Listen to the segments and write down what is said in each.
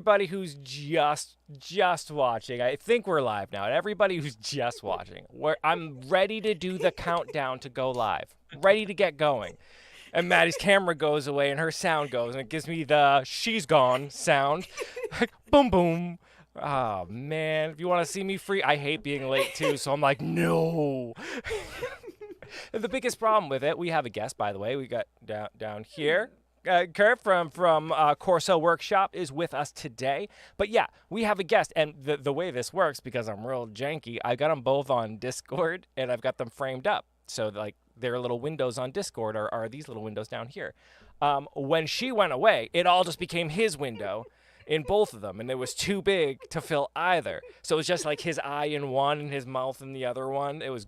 Everybody who's just watching, I think we're live now. And everybody who's just watching, I'm ready to do the countdown to go live. Ready to get going. And Maddie's camera goes away and her sound goes, and it gives me the "she's gone" sound. Like boom boom. Oh man, if you want to see me free, I hate being late too, so I'm like, no. The biggest problem with it, we have a guest, by the way. We got down here. Kurt from Corso Workshop is with us today. But yeah, we have a guest. And the way this works, because I'm real janky, I got them both on Discord and I've got them framed up. So like their little windows on Discord are these little windows down here. When she went away, it all just became his window in both of them. And it was too big to fill either. So it was just like his eye in one and his mouth in the other one. It was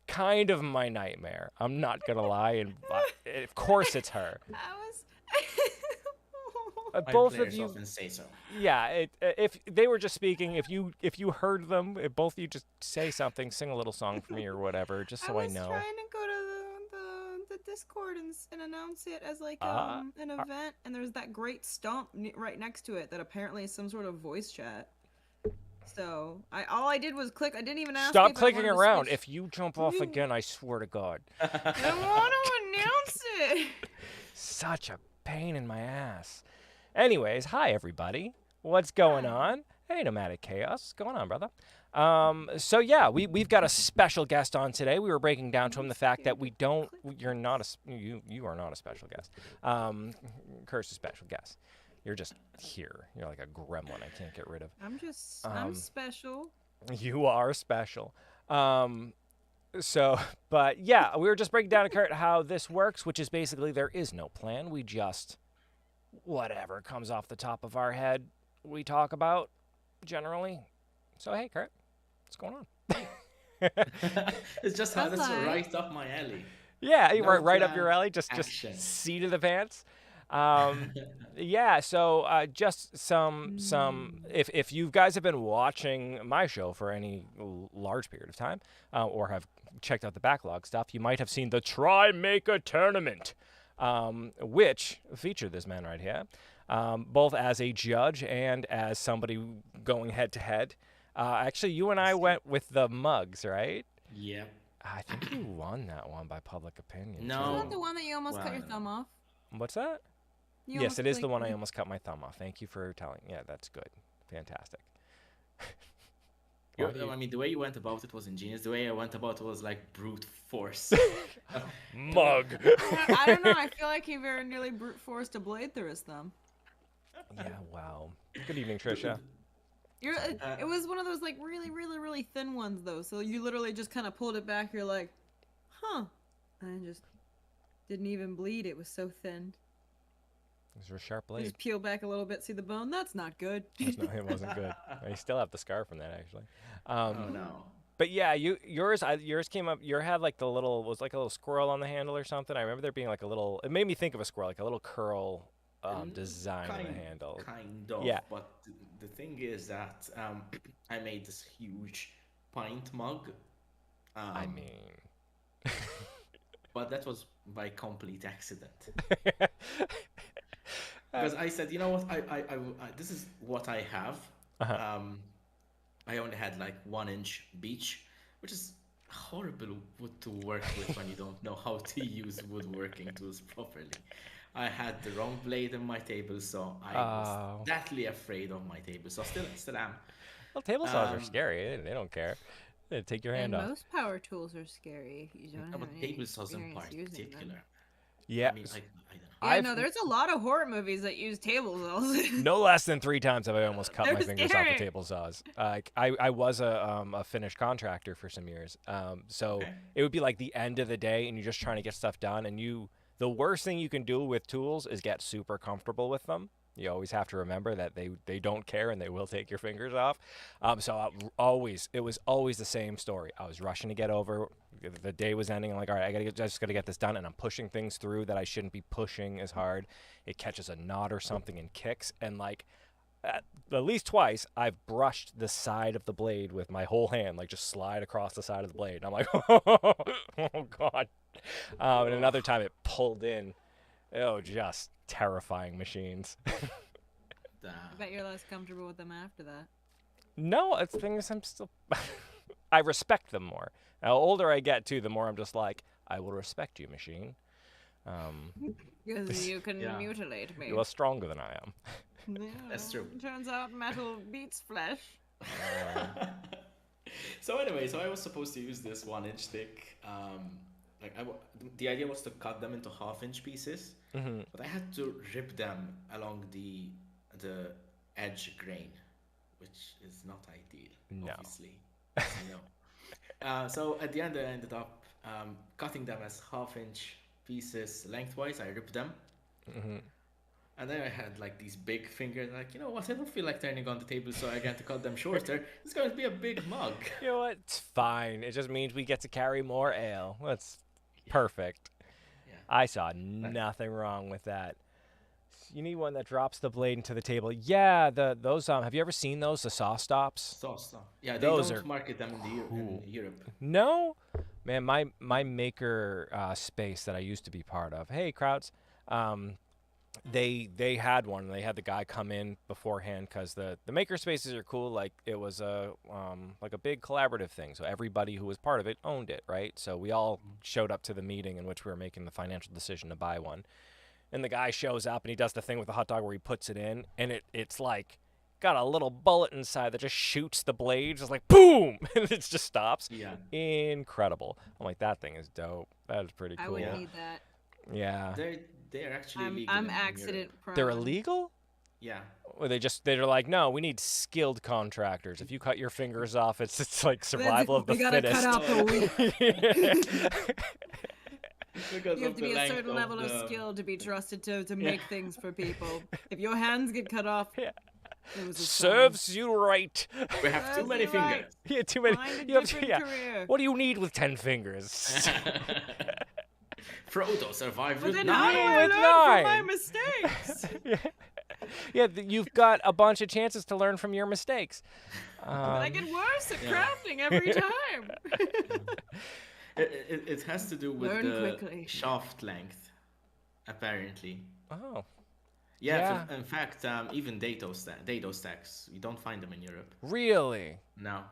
kind of my nightmare. I'm not gonna lie, and of course it's her. I was. Both of you, often say so. yeah. If they were just speaking, if you heard them, if both of you just say something, sing a little song for me or whatever, just so I was know. trying to go to the Discord and announce it as like an event, and there's that great stump right next to it that apparently is some sort of voice chat. So all I did was click. I didn't even ask. Stop if clicking I around. To If you jump off again, I swear to God. I want to announce it. Such a pain in my ass. Anyways, hi everybody. What's going on? Hey, Nomadic Chaos. What's going on, brother? So yeah, we've got a special guest on today. We were breaking down to him the fact that you are not a special guest. Curse a special guest. You're just here. You're like a gremlin I can't get rid of. I'm special. You are special. But yeah, we were just breaking down to Kurt how this works, which is basically there is no plan. We just, whatever comes off the top of our head, we talk about generally. So hey, Kurt, what's going on? It's just how that's right up my alley. Yeah, No right up plan, your alley. Just seat of the pants. Yeah. So just some. If you guys have been watching my show for any large period of time, or have checked out the backlog stuff, you might have seen the Try Maker Tournament, which featured this man right here, both as a judge and as somebody going head to head. Actually, you and I went with the mugs, right? Yep. I think you won that one by public opinion. No. Isn't that the one that you almost cut your thumb off? What's that? Yes, it is the one I almost cut my thumb off. Thank you for telling. Yeah, that's good. Fantastic. I mean, the way you went about it was ingenious. The way I went about it was like brute force. Mug. I don't know. I feel like he very nearly brute forced a blade through his thumb. Yeah, wow. Good evening, Trisha. It was one of those like really, really, really thin ones though. So you literally just kind of pulled it back. You're like, huh. And it just didn't even bleed. It was so thin. It was a sharp blade. Just peel back a little bit, see the bone. That's not good. It wasn't good. I still have the scar from that actually. Oh no. But yeah, yours came up. Your had like was like a little squirrel on the handle or something. I remember there being like a little. It made me think of a squirrel, like a little curl design on the handle. Kind of. Yeah. But the thing is that I made this huge pint mug. I mean. But that was by complete accident. Because I said, you know what, I this is what I have. I only had like 1-inch beach, which is horrible wood to work with when you don't know how to use woodworking tools properly. I had the wrong blade on my table, so I was deathly afraid of my table. So still am. Well, table saws are scary. They don't care. They take your hand off. Most power tools are scary if you don't have any table saws in particular. Yeah. I mean, I know there's a lot of horror movies that use table saws. No less than 3 times have I almost cut my fingers off the table saws. I was a finished contractor for some years. So it would be like the end of the day and you're just trying to get stuff done. And the worst thing you can do with tools is get super comfortable with them. You always have to remember that they don't care and they will take your fingers off. It was always the same story. I was rushing to get over. The day was ending. I'm like, all right, I just got to get this done. And I'm pushing things through that I shouldn't be pushing as hard. It catches a knot or something and kicks. And like at least twice, I've brushed the side of the blade with my whole hand, like just slide across the side of the blade. And I'm like, oh God. And another time it pulled in. Oh, just terrifying machines. Damn. bet you're less comfortable with them after that. No, it's things I'm still. I respect them more. The older I get, too, the more I'm just like, I will respect you, machine. Because you can Yeah. mutilate me. You are stronger than I am. Yeah, That's true. Turns out metal beats flesh. So anyway, so I was supposed to use this 1 inch stick. The idea was to cut them into half-inch pieces, but I had to rip them along the edge grain, which is not ideal, No. obviously. As you know. So at the end, I ended up cutting them as half-inch pieces lengthwise. I ripped them. And then I had like these big fingers, like, you know what, I don't feel like turning on the table, so I got to cut them shorter. It's going to be a big mug. You know what? It's fine. It just means we get to carry more ale. That's perfect. Yeah. I saw nothing wrong with that. You need one that drops the blade into the table. Yeah, those have you ever seen those, the saw stops? Sauce stuff. Yeah, they Those don't are market them in Europe. No? Man, my maker space that I used to be part of. Hey, Krauts. They had one. They had the guy come in beforehand because the maker spaces are cool. Like it was a like a big collaborative thing. So everybody who was part of it owned it, right? So we all showed up to the meeting in which we were making the financial decision to buy one. And the guy shows up and he does the thing with the hot dog where he puts it in, and it's like got a little bullet inside that just shoots the blades. It's like boom, and it just stops. Yeah. Incredible. I'm like, that thing is dope. That is pretty cool. I would Yeah. need that. Yeah. They're actually illegal I'm in accident Europe. prone. They're illegal? Yeah. Or they're like, no, we need skilled contractors. If you cut your fingers off, it's like survival of the We gotta fittest. cut out the weak. Because You have of to the be a length certain level of skill to be trusted to make things for people. If your hands get cut off, Yeah. it was a Serves you right. We have too Serves many you right. fingers. Yeah, too many. Find a You have different career. What do you need with 10 fingers? Frodo survived But with then how do 9. I with learn 9? from my mistakes? Yeah, you've got a bunch of chances to learn from your mistakes. But I get worse at crafting every time. It has to do with Learn the quickly. shaft length, apparently. Oh, Yeah, Yeah. in fact, even dado stacks, you don't find them in Europe. really? No.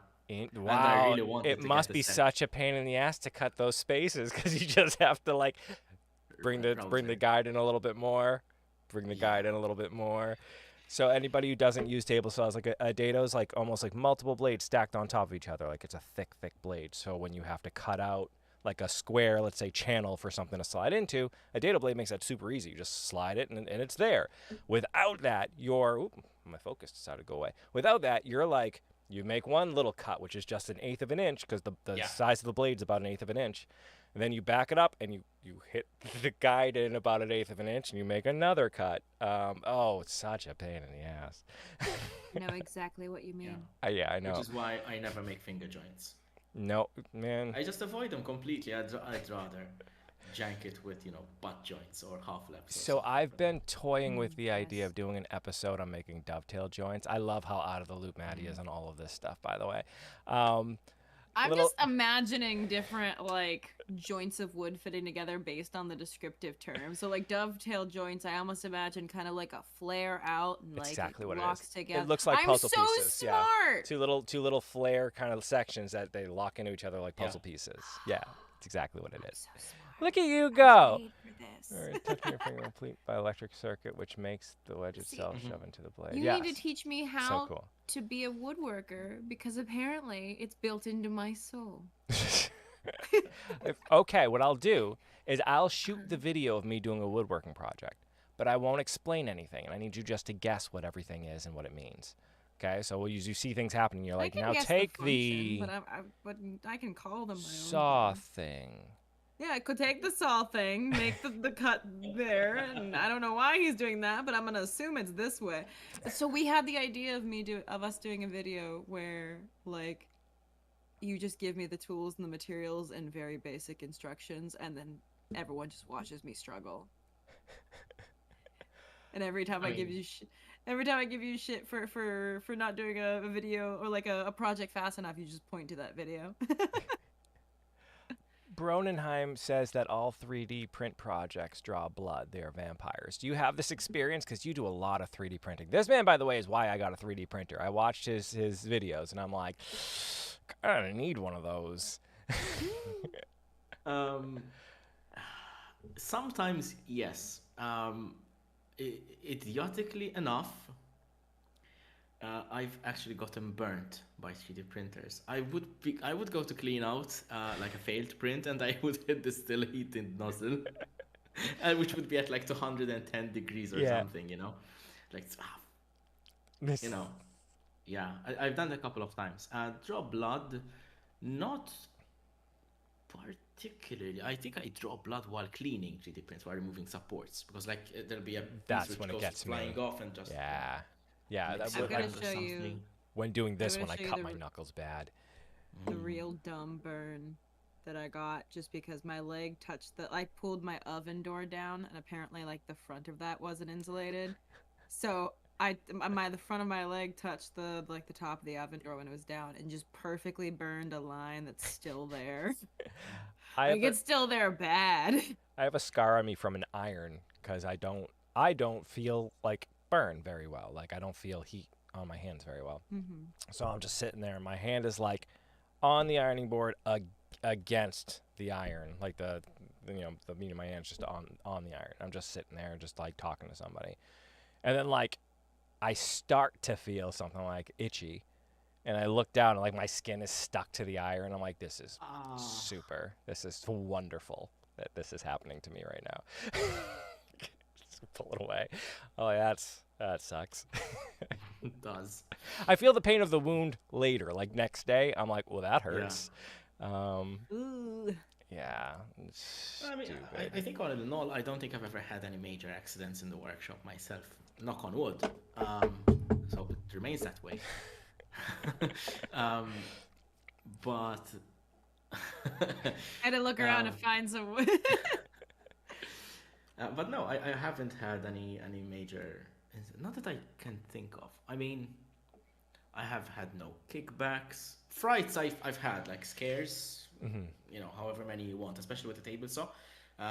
Wow. really wanted It to must get be the set. such a pain in the ass to cut those spaces because you just have to like bring the Browser. guide in a little bit more, bring the guide in a little bit more. So anybody who doesn't use table saws, like a dado is like almost like multiple blades stacked on top of each other. Like it's a thick blade. So when you have to cut out like a square, let's say channel for something to slide into, a dado blade makes that super easy. You just slide it and it's there. Without that, my focus decided to go away. Without that, you're like, you make one little cut, which is just 1/8 of an inch because the size of the blade's about 1/8 of an inch. And then you back it up and you hit the guide in about 1/8 of an inch and you make another cut. It's such a pain in the ass. I know exactly what you mean. Yeah, I know. Which is why I never make finger joints. No, man. I just avoid them completely. I'd rather jank it with, butt joints or half laps. So I've been toying with the idea of doing an episode on making dovetail joints. I love how out of the loop Maddie is on all of this stuff, by the way. I'm just imagining different like joints of wood fitting together based on the descriptive term. So like dovetail joints, I almost imagine kind of like a flare out and like exactly what locks it is. together. It looks like I'm puzzle so pieces. smart. Yeah. Two little flare kind of sections that they lock into each other like puzzle pieces. Yeah, it's exactly what it is. So smart. Look at you go. Made for this. All right, touching your finger complete by electric circuit, which makes the wedge itself shove into the blade. You need to teach me how cool. to be a woodworker because apparently it's built into my soul. Okay, what I'll do is I'll shoot the video of me doing a woodworking project, but I won't explain anything, and I need you just to guess what everything is and what it means. Okay, so you see things happening, you're like, I can now guess take the function, but I can call them my saw own. thing. Yeah, I could take the saw thing, make the cut there, and I don't know why he's doing that, but I'm gonna assume it's this way. So we had the idea of us doing a video where like you just give me the tools and the materials and very basic instructions, and then everyone just watches me struggle. And every time I give you shit for not doing a video or like a project fast enough, you just point to that video. Bronenheim says that all 3D print projects draw blood. They are vampires. Do you have this experience? Because you do a lot of 3D printing. This man, by the way, is why I got a 3D printer. I watched his videos, and I'm like, I need one of those. Um, Sometimes yes. Idiotically enough, I've actually gotten burnt by 3D printers. I would go to clean out like a failed print, and I would hit the still heating nozzle, which would be at like 210 degrees or Yeah. something, like This, you know, yeah. I've done it a couple of times. Draw blood, not particularly. I think I draw blood while cleaning 3D prints, while removing supports, because like there'll be a piece That's which when it goes gets flying me. off and just Yeah. mix That it I'm gonna up with show you something. when doing this gonna one, I show you cut the my r- knuckles bad. the real dumb burn that I got just because my leg touched I pulled my oven door down, and apparently like the front of that wasn't insulated. So the front of my leg touched the top of the oven door when it was down, and just perfectly burned a line that's still there. It's still there bad. I have a scar on me from an iron because I don't feel like burn very well. Like I don't feel heat on my hands very well. Mm-hmm. So I'm just sitting there, and my hand is like on the ironing board against the iron, like the meat of my hand's just on the iron. I'm just sitting there, just like talking to somebody, and then like I start to feel something like itchy, and I look down, and like my skin is stuck to the iron. I'm like, this is super. This is wonderful that this is happening to me right now. Just pull it away. Oh, yeah, that sucks. It does. I feel the pain of the wound later, like next day. I'm like, well, that Yeah. hurts. Ooh. Yeah. I mean, I think all in all, I don't think I've ever had any major accidents in the workshop myself. Knock on wood. So it remains that way. But I had to look around to find some. but no, I haven't had any major. Not that I can think of. I mean, I have had no kickbacks. Frights I've had, like scares, however many you want, especially with the table saw.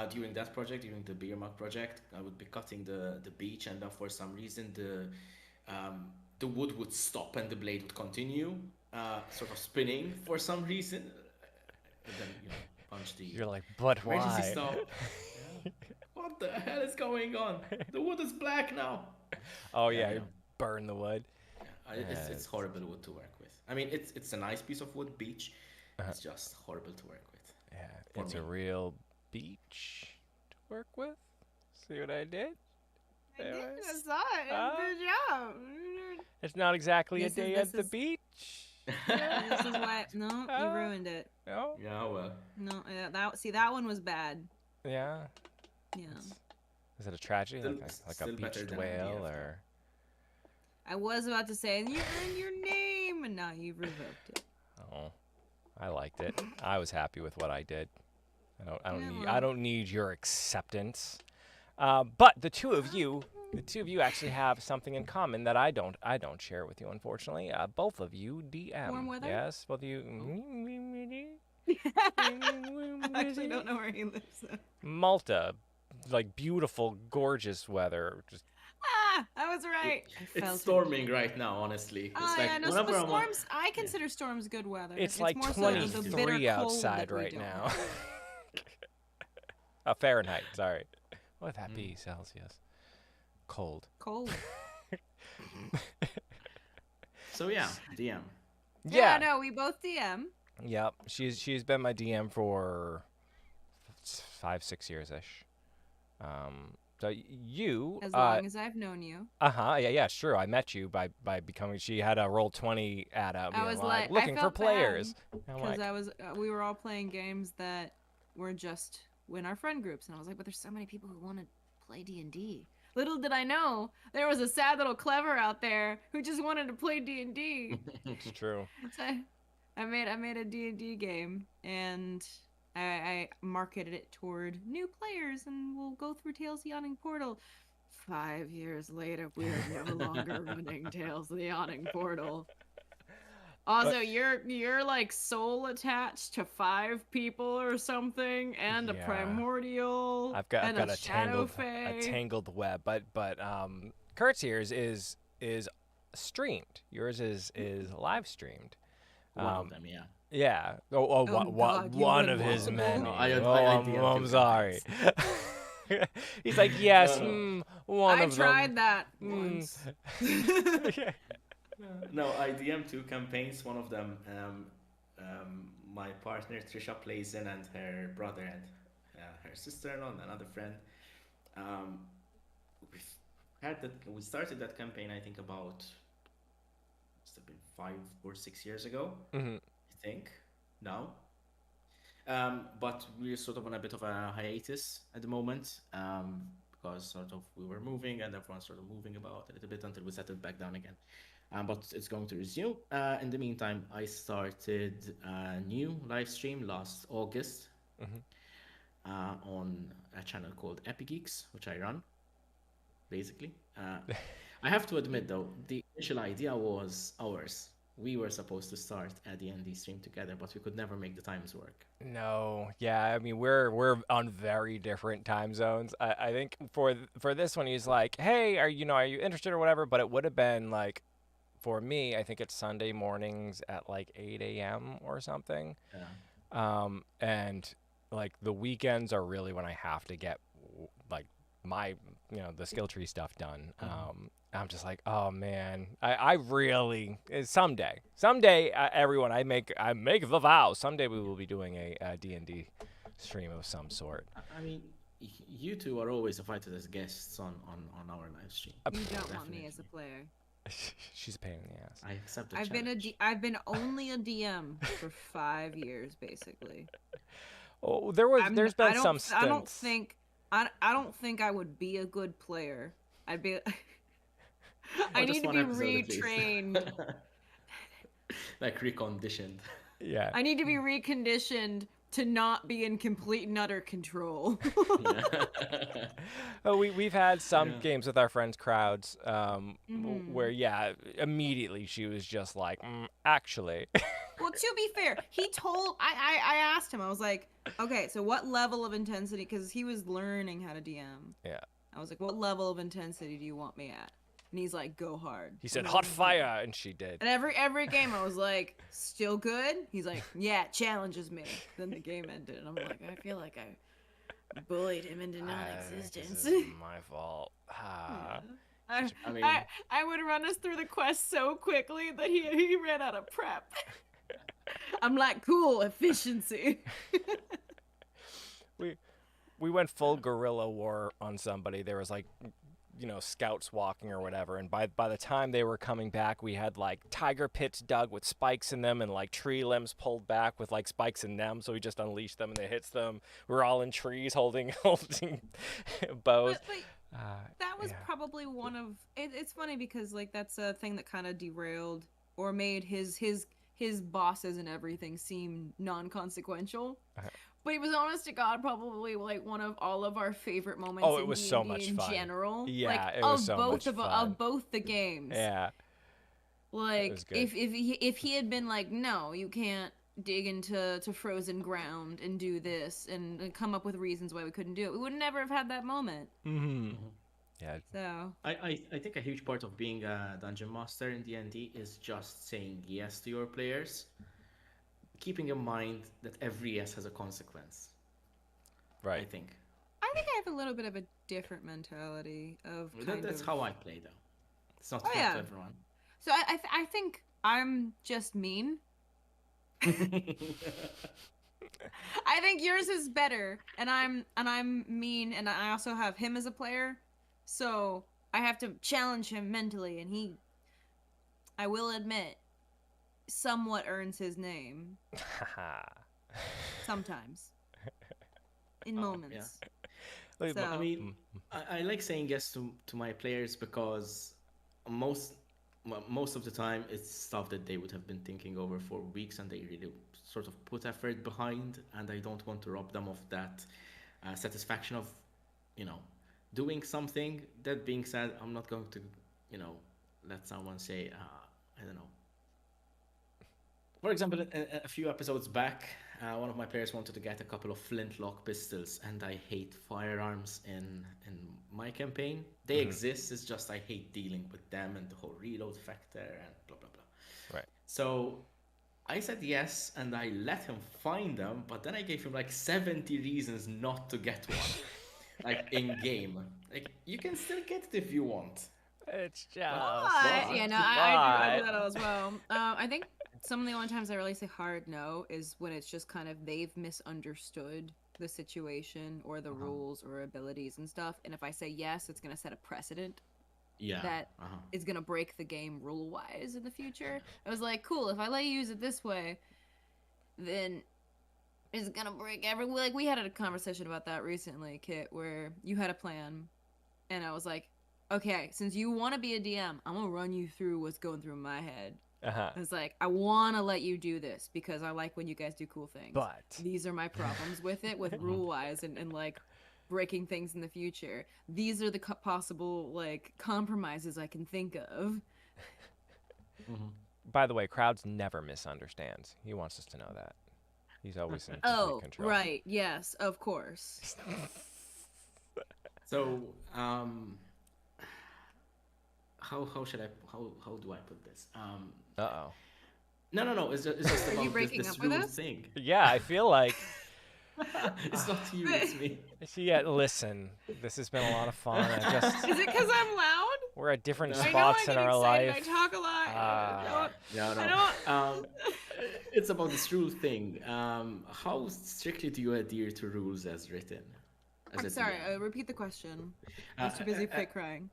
During that project, during the beer mug project, I would be cutting the beech, and for some reason the wood would stop and the blade would continue, sort of spinning for some reason. And then punch the You're like, but emergency why? stop. Yeah. What the hell is going on? The wood is black now. Oh yeah, Yeah. you burn the wood. It's horrible wood to work with. I mean, it's a nice piece of wood, beech. It's just horrible to work with. Yeah, For it's me. a real beach to work with. See what I did? I There did. I- I saw it. Ah. Good job. It's not exactly This a is- day this at the is- beach. This is why. No, you ruined it. No? Yeah, well. No, that one was bad. Yeah. Yeah. Is it a tragedy? Still- like a still better beached than whale BF. or? I was about to say, you earned your name, and now you've revoked it. Oh, I liked it. I was happy with what I did. I Yeah, don't need your acceptance. But the two of you actually have something in common that I don't share with you, unfortunately. Both of you DM. Warm weather? Yes, both of you. I actually don't know where he lives. So. Malta, like beautiful, gorgeous weather. Just I was right. I It's felt it. storming right now, honestly. It's Oh like yeah, no, so whenever the I'm on- storms. I consider storms good weather. it's like more so the bitter 23 cold outside that we right don't now. have. Fahrenheit. Sorry. What would that be? Celsius. Cold. Cold. So yeah, DM. Yeah, no, we both DM. Yep. She's been my DM for 5-6 years ish. So you As long as I've known you. yeah, sure. I met you by becoming. She had a Roll20 ad out. I was like, I looking for felt bad players. I'm Because like, we were all playing games that were just in our friend groups, and I was like, but there's so many people who want to play D&D. Little did I know there was a sad little clever out there who just wanted to play D&D. it's true. So I made a D&D game, and I marketed it toward new players, and we'll go through Tales of the Yawning Portal. 5 years later, we are no longer running Tales of the Yawning Portal. Also, you're like soul attached to 5 people or something, and a Yeah. primordial, I've and a got shadow a fae. tangled web, but Kurt's here is streamed. Yours is live streamed. One of Um, them, yeah. yeah. Oh God, you One run of his multiple? No, many. I DM I'm two sorry. campaigns. He's like, No, yes, no. one I of them. tried that Mm. once. Yeah. No, I DM two campaigns. One of them, my partner Trisha plays in, and her brother and her sister-in-law and another friend. Um, we've we started that campaign, I think, about must have been 5 or 6 years ago, Mhm. I think. Now, but we're sort of on a bit of a hiatus at the moment, because sort of we were moving and everyone's sort of moving about a little bit until we settled back down again. But it's going to resume. In the meantime, I started a new live stream last August Mhm. on a channel called Epic Geeks, which I run basically. I have to admit though, the initial idea was ours. We were supposed to start a D&D stream together, but we could never make the times work. No, yeah, I mean we're on very different time zones. I think for this one he's like, hey, are you interested or whatever? But it would have been like for me, I think it's Sunday mornings at like 8 a.m. or something. Yeah. And like the weekends are really when I have to get like my the skill tree stuff done. Mhm. I'm just like, oh man, I really someday everyone I make the vow someday we will be doing a D&D stream of some sort. I mean, you two are always invited as guests on our live stream. You don't want me as a Definitely. player. She's a pain in the ass. I accept the I've been challenge. I've been only a DM for 5 years, basically. Oh, I'm there's been some stints. I don't think I would be a good player. I'd be I Oh, need just to one be episode at least. retrained. Like reconditioned. Yeah. I need to be reconditioned to not be in complete and utter control. Yeah. Oh, we've had some Yeah. games with our friends' crowds, where Hmm. yeah, immediately she was just like, actually, Well, to be fair, I asked him. I was like, okay, so what level of intensity? Because he was learning how to DM. yeah. I was like, what level of intensity do you want me at? And he's like, go hard. He said And hot then, fire, and she did. and every game I was like, still good? He's like, yeah, it challenges me. Then the game ended, and I'm like, I feel like I bullied him into This non-existence. is my fault. Yeah. I mean, I would run us through the quest so quickly that he ran out of prep. I'm like, cool, efficiency. we we went full guerrilla war on somebody. There was like scouts walking or whatever, and by the time they were coming back, we had like tiger pits dug with spikes in them and like tree limbs pulled back with like spikes in them, so we just unleashed them and it hits them. We're all in trees holding holding bows. But that was Yeah. probably one of it's funny because like that's a thing that kind of derailed or made his bosses and everything seem non-consequential. Uh, But he was honest to God probably like one of all of our favorite moments Oh, it in was so D&D much in fun. general. Like Yeah, it was of so both much fun. of both the games. Yeah, it was Like good. if he had been like, no, you can't dig into frozen ground and do this and come up with reasons why we couldn't do it, we would never have had that moment. Mm-hmm. mhm. Yeah. So I think a huge part of being a dungeon master in D&D is just saying yes to your players, keeping in mind that every yes has a consequence. I Right. think I think I have a little bit of a different mentality of kind that's of. how I play, though. It's not Oh not to yeah. everyone. So I think I'm just mean. I think yours is better, and I'm mean, and I also have him as a player, so I have to challenge him mentally, and he, I will admit, somewhat earns his name sometimes in Oh, yeah. moments. Wait, I So mean, I like saying yes to my players because most most of the time it's stuff that they would have been thinking over for weeks and they really sort of put effort behind, and I don't want to rob them of that satisfaction of you know doing something. That being said, I'm not going to you know let someone say I don't know For example, a few episodes back, one of my players wanted to get a couple of flintlock pistols, and I hate firearms in my campaign. They exist. It's just I hate dealing with them and the whole reload factor and blah blah blah. Right. So I said yes, and I let him find them, but then I gave him like 70 reasons not to get one, like in game. Like you can still get it if you want. It's just. Yeah, no, I do that as well. I think some of the only times I really say hard no is when it's just kind of they've misunderstood the situation or the rules or abilities and stuff. And if I say yes, it's going to set a precedent that is going to break the game rule-wise in the future. I was like, cool, if I let you use it this way, then it's going to break like we had a conversation about that recently, Kit, where you had a plan and I was like, okay, since you want to be a DM, I'm going to run you through what's going through my head. It's like, I want to let you do this because I like when you guys do cool things. But these are my problems with it, with rule-wise and like breaking things in the future. These are the possible like compromises I can think of. By the way, Crowds never misunderstands. He wants us to know that. He's always in complete control. Right. Yes, of course. So, how should I how do I put this? No. It's just Are about you breaking this up with rule us? thing. Yeah, I feel like. It's not you, it's me. Yeah, listen, this has been a lot of fun. Is it because I'm loud? We're at different I know I spots get in our excited, life. I talk a lot. No. It's about this rule thing. How strictly do you adhere to rules as written? I'm sorry, repeat the question. I was too busy fake crying.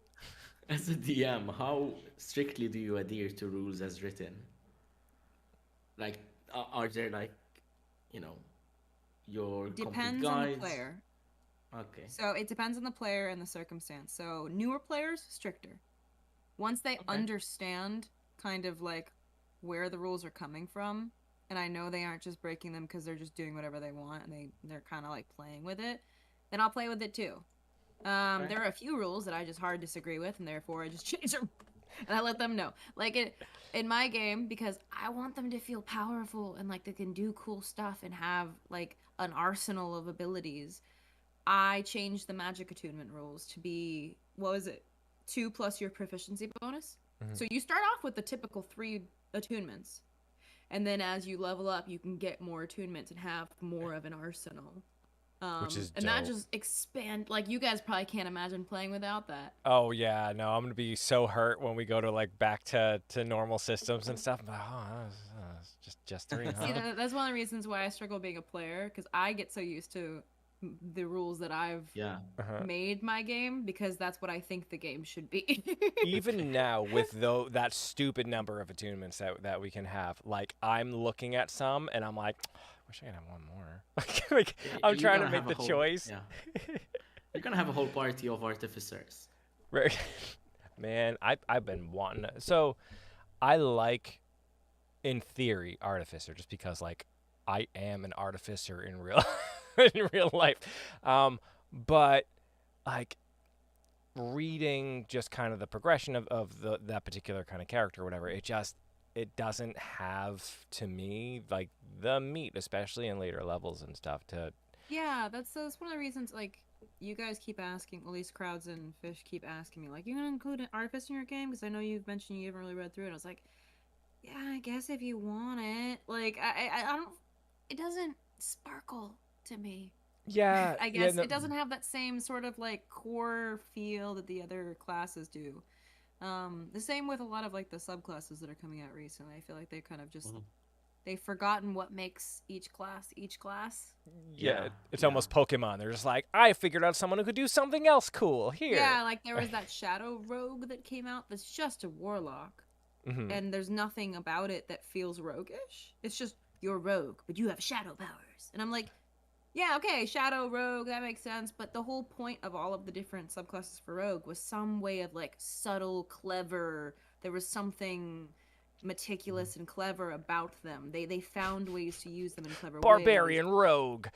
As a DM, how strictly do you adhere to rules as written? Like, are there like, your depends complete on guides? the player. Okay. So it depends on the player and the circumstance. So newer players, stricter. Once they understand kind of like where the rules are coming from, and I know they aren't just breaking them because they're just doing whatever they want and they're kind of like playing with it, then I'll play with it too. There are a few rules that I just hard disagree with, and therefore I just change them, and I let them know. Like in my game, because I want them to feel powerful and like they can do cool stuff and have like an arsenal of abilities. I changed the magic attunement rules to be 2 plus your proficiency bonus. So you start off with the typical 3 attunements, and then as you level up, you can get more attunements and have more of an arsenal. Which is and dope. that just expand. Like you guys probably can't imagine playing without that. Oh yeah, no, I'm gonna be so hurt when we go to like back to normal systems and stuff. I'm like, it's just 3. Huh? See, that's one of the reasons why I struggle being a player, because I get so used to the rules that I've made my game, because that's what I think the game should be. Even now, with that stupid number of attunements that we can have, like I'm looking at some and I'm like, wish I could have one more. like I'm trying to make the choice. Yeah. You're gonna have a whole party of artificers. Right. Man, I've been wanting to. So I like, in theory, artificer, just because like I am an artificer in real in real life. But like reading just kind of the progression of that particular kind of character or whatever, it doesn't have, to me, like the meat, especially in later levels and stuff. Yeah, that's one of the reasons, like, you guys keep asking, at least Crowds and Fish keep asking me, like, you gonna include an artificer in your game? Because I know you've mentioned you haven't really read through it. I was like, yeah, I guess if you want it. Like, I don't, it doesn't sparkle to me. Yeah. I guess it doesn't have that same sort of, like, core feel that the other classes do. The same with a lot of like the subclasses that are coming out recently. I feel like they kind of just they've forgotten what makes each class each class. Yeah, it's almost Pokemon. They're just like, I figured out someone who could do something else cool here. Yeah, like there was that Shadow Rogue that came out that's just a warlock, and there's nothing about it that feels roguish. It's just you're rogue, but you have shadow powers, and I'm like, yeah, okay, Shadow Rogue, that makes sense, but the whole point of all of the different subclasses for Rogue was some way of, like, subtle, clever, there was something meticulous and clever about them. They found ways to use them in clever Barbarian ways. rogue.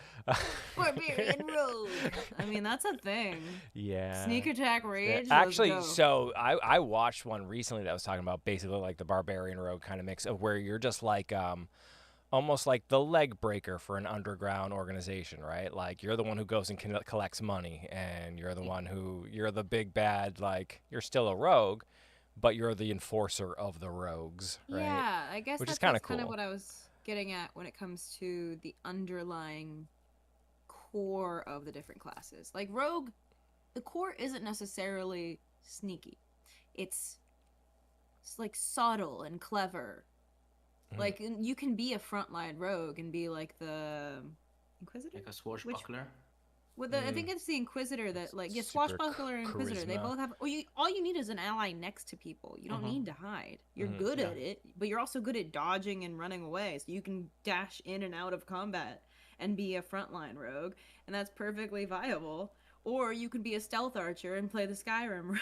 Barbarian rogue. I mean, that's a thing. Yeah. Sneak attack rage. Actually, let's go. so I watched one recently that was talking about basically like the barbarian rogue kind of mix of where you're just like almost like the leg breaker for an underground organization, right? Like you're the one who goes and collects money, and you're the big bad. Like you're still a rogue, but you're the enforcer of the rogues, right? Yeah, I guess Which is that's kind of kind of cool. what I was getting at when it comes to the underlying core of the different classes. Like rogue, the core isn't necessarily sneaky. It's like subtle and clever. Like you can be a frontline rogue and be like the Inquisitor, Like a swashbuckler. I think it's the Inquisitor that like Super swashbuckler and Inquisitor. They charisma. both have. All you need is an ally next to people. You don't need to hide. You're good Yeah. at it, but you're also good at dodging and running away. So you can dash in and out of combat and be a frontline rogue, and that's perfectly viable. Or you could be a stealth archer and play the Skyrim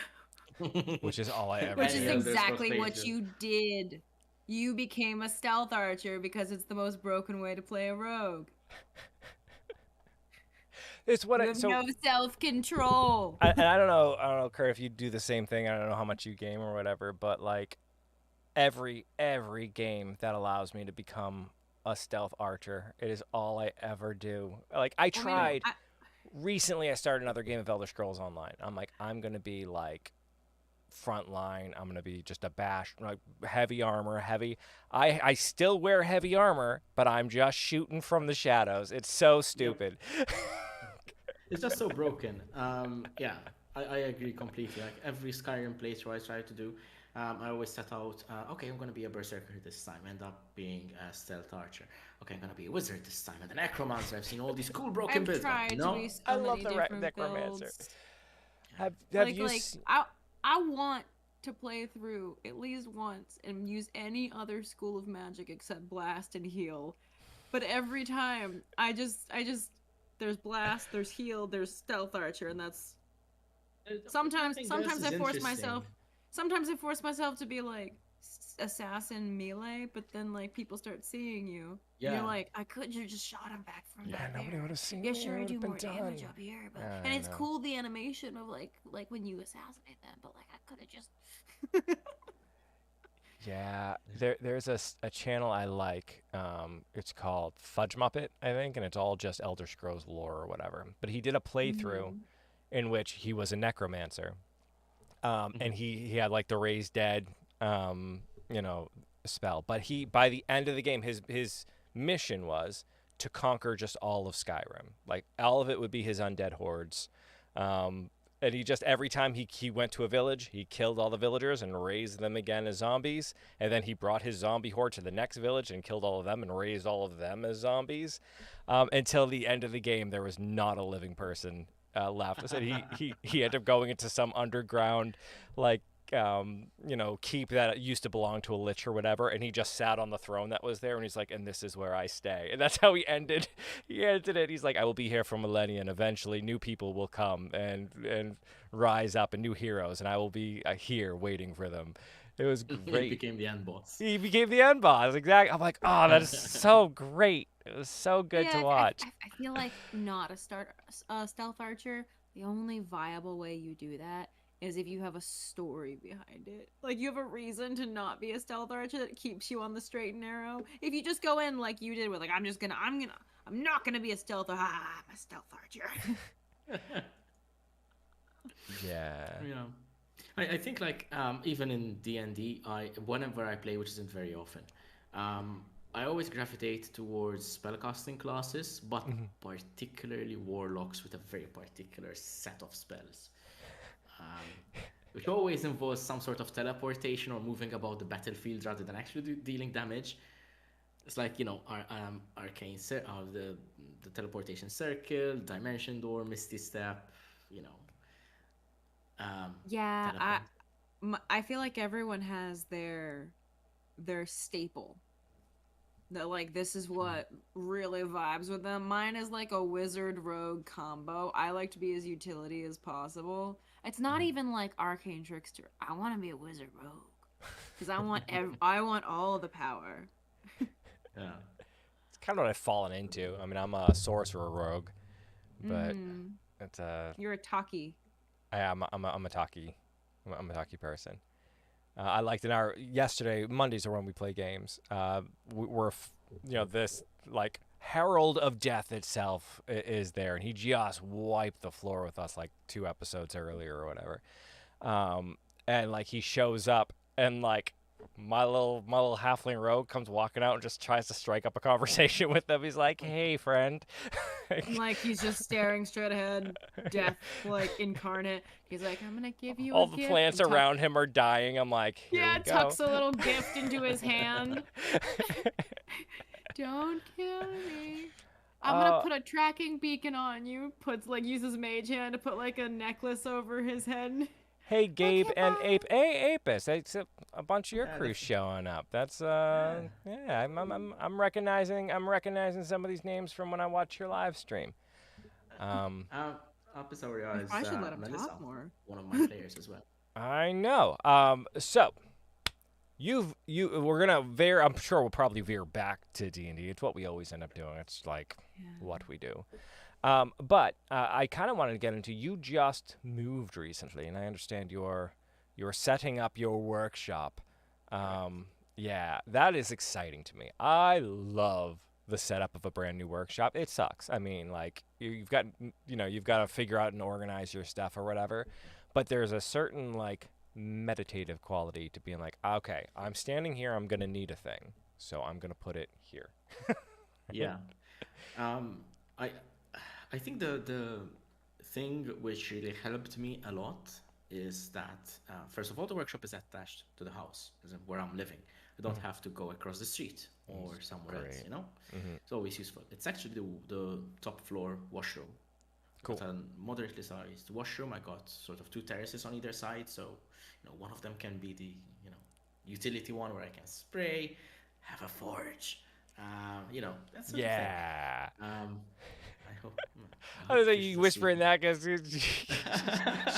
rogue. Which is all I ever Which did. is exactly what you did. You became a stealth archer because it's the most broken way to play a rogue. It's what You have no self-control. I don't know, Kurt, if you do the same thing. I don't know how much you game or whatever, but like every game that allows me to become a stealth archer, it is all I ever do. Like I tried recently. I started another game of Elder Scrolls Online. I'm like, I'm gonna be like frontline. I'm gonna be just a bash, like heavy armor, heavy. I still wear heavy armor, but I'm just shooting from the shadows. It's so stupid. Yep. It's just so broken. Yeah, I agree completely. Like every Skyrim playthrough I try to do, I always set out, okay, I'm gonna be a berserker this time. End up being a stealth archer. Okay, I'm gonna be a wizard this time, and a necromancer. I've seen all these cool broken I've builds. tried No, to be so I love many the different necromancer. builds. Have Like, you? I want to play through at least once and use any other school of magic except blast and heal. But every time, I just there's blast, there's heal, there's stealth archer, and that's sometimes I force myself. Sometimes I force myself to be like assassin melee, but then like people start seeing you. Yeah. And you're like, I could have just shot him back from back nobody there. would have seen. Yeah, me. sure, It I would do have been more done. damage up here, but Yeah, and I it's know. cool the animation of like when you assassinate them, but like I could have just. Yeah, there's a channel I like. It's called Fudge Muppet, I think, and it's all just Elder Scrolls lore or whatever. But he did a playthrough in which he was a necromancer, and he had like the raise dead, spell. But by the end of the game, his mission was to conquer just all of Skyrim. Like all of it would be his undead hordes. And he just every time he went to a village, he killed all the villagers and raised them again as zombies. And then he brought his zombie horde to the next village and killed all of them and raised all of them as zombies. Until the end of the game, there was not a living person left. So he ended up going into some underground, like keep that used to belong to a lich or whatever, and he just sat on the throne that was there, and he's like, and this is where I stay. And that's how he ended it. He's like, I will be here for millennia, and eventually new people will come and rise up, and new heroes, and I will be here waiting for them. It was great. He became the end boss. He became the end boss, exactly. I'm like, oh, that is so great. It was so good to watch. I feel like not a stealth archer. The only viable way you do that is if you have a story behind it. Like you have a reason to not be a stealth archer that keeps you on the straight and narrow. If you just go in like you did with like I'm not gonna be a stealth. I'm a stealth archer. Yeah. I think like even in D&D, whenever I play, which isn't very often, I always gravitate towards spellcasting classes, but particularly warlocks with a very particular set of spells. Which always involves some sort of teleportation or moving about the battlefield rather than actually dealing damage. It's like, arcane, the teleportation circle, dimension door, misty step, Yeah, I feel like everyone has their staple. That like this is what really vibes with them. Mine is like a wizard rogue combo. I like to be as utility as possible. It's not even like arcane trickster. I want to be a wizard rogue. because I want all the power. Yeah. It's kind of what I've fallen into. I mean, I'm a sorcerer rogue, but Mm. it's You're a talkie. I'm a talkie. I'm a talkie person. I liked in our yesterday Mondays are when we play games. This like herald of death itself is there, and he just wiped the floor with us like 2 episodes earlier or whatever. And like he shows up and like my little halfling rogue comes walking out and just tries to strike up a conversation with them. He's like, "Hey, friend." Like he's just staring straight ahead, death like incarnate. He's like, I'm gonna give you a All the gift. plants And around him are dying. I'm like, "Here yeah, we go." tucks a little gift into his hand. Don't kill me. I'm gonna uh, put a tracking beacon on you. Uses mage hand to put like a necklace over his head. Hey, Gabe Okay, and bye. Apis. It's a bunch of your Yeah, crew showing up. That's yeah. yeah. I'm recognizing some of these names from when I watch your live stream. Um, Apisaria We is probably should let him Melissa, talk more. one of my players as well. I know. So we're gonna veer. I'm sure we'll probably veer back to D&D. It's what we always end up doing. It's like Yeah. what we do. But I kind of wanted to get into. You just moved recently, and I understand you're setting up your workshop. Correct. Yeah, that is exciting to me. I love the setup of a brand new workshop. It sucks. I mean, like you've got to figure out and organize your stuff or whatever. But there's a certain like meditative quality to being like, okay, I'm standing here. I'm gonna need a thing, so I'm gonna put it here. Yeah. Um, I I think the thing which really helped me a lot is that first of all, the workshop is attached to the house, as in where I'm living. I don't have to go across the street or somewhere else. Great. You know, Hmm. it's always useful. It's actually the top floor washroom. I Cool. got a moderately sized washroom. I got sort of two terraces on either side, so one of them can be the utility one where I can spray, have a forge, that sort of thing. Yeah. Um, I hope. I was like, Fish is you asleep. whispering that because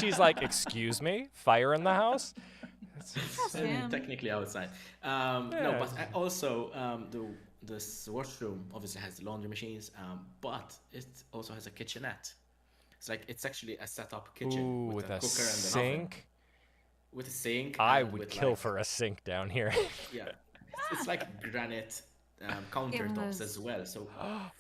she's like, "Excuse me, fire in the house." Trust him. Technically outside. No, Yeah. but I also this washroom obviously has the laundry machines, but it also has a kitchenette. It's actually a set-up kitchen Ooh, with with a a cooker and an oven, sink. with a sink I and would with kill like for a sink down here. yeah, it's like granite countertops as well. So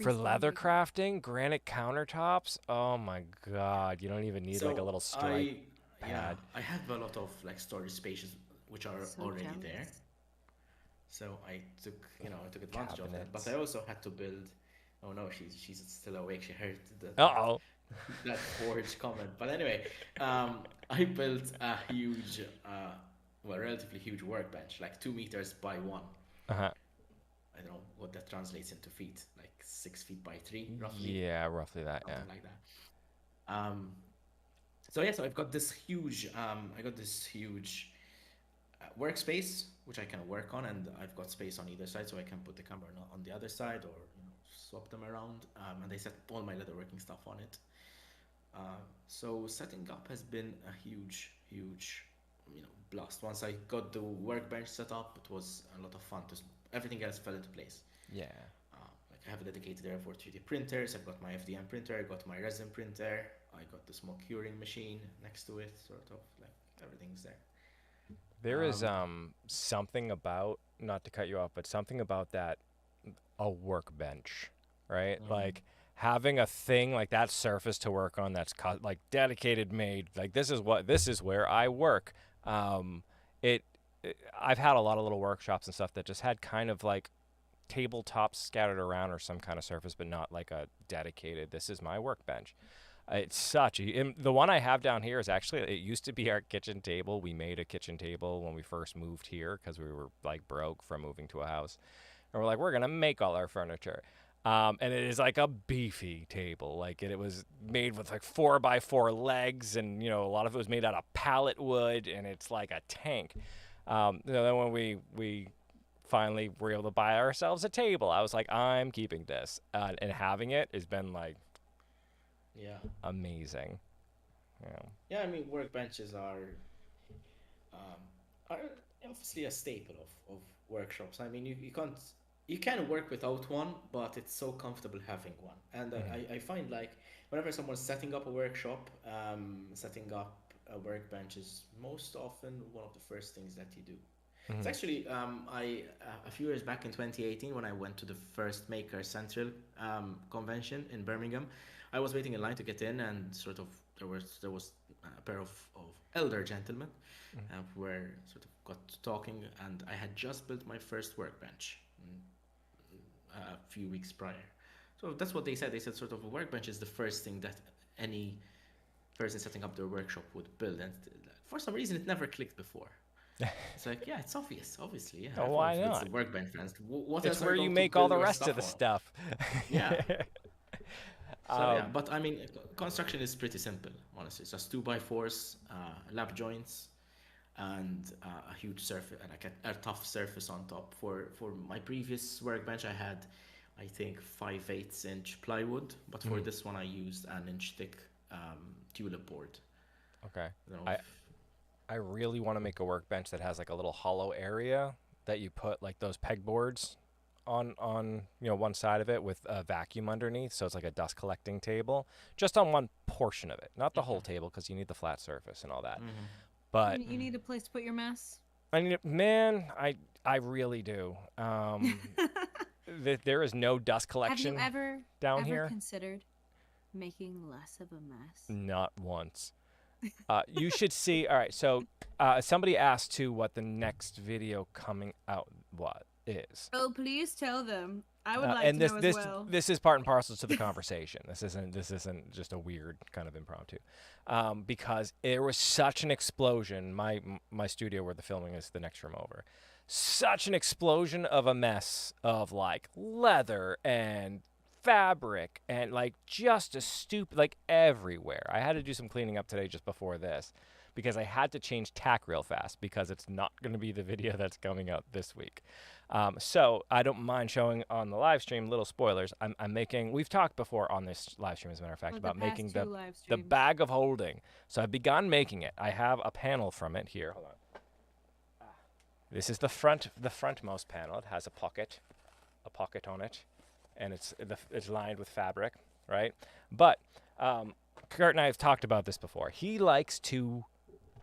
For Freestyle leather maker. crafting, granite countertops. Oh my god, you don't even need like a so little strike I yeah pad. I have a lot of like storage spaces which are So already there. jealous. So I took advantage of that. But Cabinets. I also had to build. Oh no, she's still awake. She heard Uh-oh. that forge comment. But anyway, I built a huge, relatively huge workbench, like 2 meters by one. Uh-huh. I don't know what that translates into feet, like 6 feet by three, roughly, Yeah, roughly that, yeah. something like that. So yeah, so I got this huge workspace which I can work on, and I've got space on either side, so I can put the camera on the other side or swap them around. And I set all my leatherworking stuff on it. So setting up has been a huge, huge, blast. Once I got the workbench set up, it was a lot of fun. Everything else fell into place. Yeah. Like I have a dedicated area for 3D printers. I've got my FDM printer. I got my resin printer. I got the smoke curing machine next to it. Sort of like everything's there. There is Um, something about, not to cut you off, but something about that a workbench, right? mhm. Like having a thing like that surface to work on that's like dedicated made. Like this is where I work. Um, I've had a lot of little workshops and stuff that just had kind of like tabletops scattered around or some kind of surface, but not like a dedicated. This is my workbench. It's the one I have down here is actually, it used to be our kitchen table. We made a kitchen table when we first moved here because we were like broke from moving to a house. And we're like, we're going to make all our furniture. And it is like a beefy table. Like it was made with like 4x4 legs, and a lot of it was made out of pallet wood, and it's like a tank. Then when we finally were able to buy ourselves a table, I was like, I'm keeping this, and having it has been like Yeah. amazing. Yeah. Yeah, I mean, workbenches um, are obviously a staple of workshops. I mean, you can work without one, but it's so comfortable having one. And Mhm. I find like whenever someone's setting up a workshop, setting up a workbench is most often one of the first things that you do. It's Mhm. actually a few years back in 2018 when I went to the first Maker Central convention in Birmingham. I was waiting in line to get in, and sort of there was a pair of elder gentlemen Mhm. who were sort of got to talking, and I had just built my first workbench a few weeks prior. So that's what they said. They said sort of a workbench is the first thing that any person setting up their workshop would build, and for some reason it never clicked before. It's like, yeah, it's obvious. Obviously, yeah, Oh, everyone why builds a not? workbench fence. What It's else are where you you going to make all build the your rest of stuff the on? stuff. Yeah. So yeah, um, but I mean, construction is pretty simple. Honestly, it's just 2x4s, lap joints, and a huge surface, like a tough surface on top. For my previous workbench, I had, I think, 5/8 inch plywood, but for mhm. this one, I used an inch thick tulip board. Okay. I don't know I if I really want to make a workbench that has like a little hollow area that you put like those pegboards on one side of it with a vacuum underneath, so it's like a dust collecting table, just on one portion of it, not the whole table because you need the flat surface and all that. Mm-hmm. But You need a place to put your mess. I mean, man, I really do. There is no dust Have you collection ever down here. considered making less of a mess? Not once. You should see. All right, so somebody asked too what the next video coming out what is. Oh, please tell them. I would like And to this know as this well. this is part and parcel to the conversation. This isn't just a weird kind of impromptu, because there was such an explosion. My studio where the filming is the next room over, such an explosion of a mess of like leather and fabric and like just a stupid like everywhere. I had to do some cleaning up today just before this because I had to change tack real fast because it's not going to be the video that's coming out this week. So I don't mind showing on the live stream little spoilers. I'm making. We've talked before on this live stream, as a matter of fact, Like the about past making two live the streams. bag of holding. So I've begun making it. I have a panel from it here. Hold on. This is the frontmost panel. It has a pocket on it, and it's lined with fabric, right? But Kurt and I have talked about this before. He likes to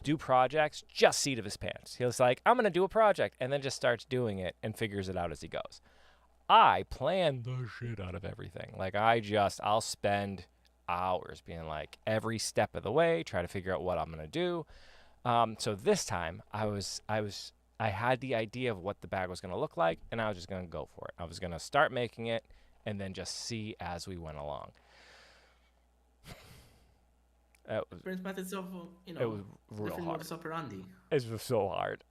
do projects just seat of his pants. He was like, I'm going to do a project, and then just starts doing it and figures it out as he goes. I plan the shit out of everything. Like, I'll spend hours being like every step of the way, try to figure out what I'm going to do. So this time I had the idea of what the bag was going to look like, and I was just going to go for it. I was going to start making it and then just see as we went along. Different methods of, It was real different hard. modus operandi. It was so hard.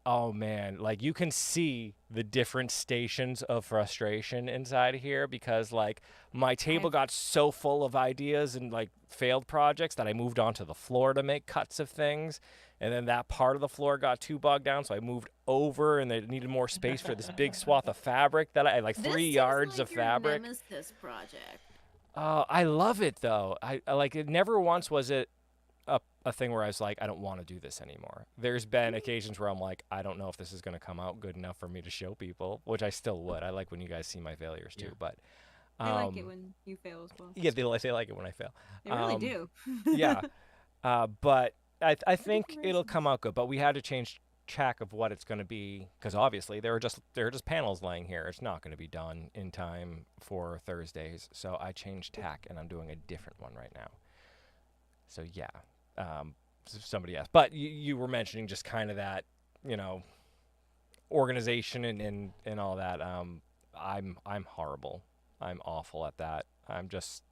Oh man, like you can see the different stations of frustration inside here because like my table I've got so full of ideas and like failed projects that I moved onto the floor to make cuts of things. And then that part of the floor got too bogged down, so I moved over and they needed more space for this big swath of fabric that I had like This 3 yards seems of like your fabric. nemesis project. I love it though. I like it. Never once was it a thing where I was like, I don't want to do this anymore. There's been occasions where I'm like, I don't know if this is going to come out good enough for me to show people, which I still would. I like when you guys see my failures too, Yeah. but They like it when you fail as well. yeah, they like it when I fail. They really do. Yeah, but I think different it'll come reasons. out good. But we had to change track of what it's going to be because obviously there are just panels laying here. It's not going to be done in time for Thursdays, so I changed tack and I'm doing a different one right now. So yeah, somebody asked, but you were mentioning just kind of that, you know, organization and all that. I'm horrible. I'm awful at that. I'm just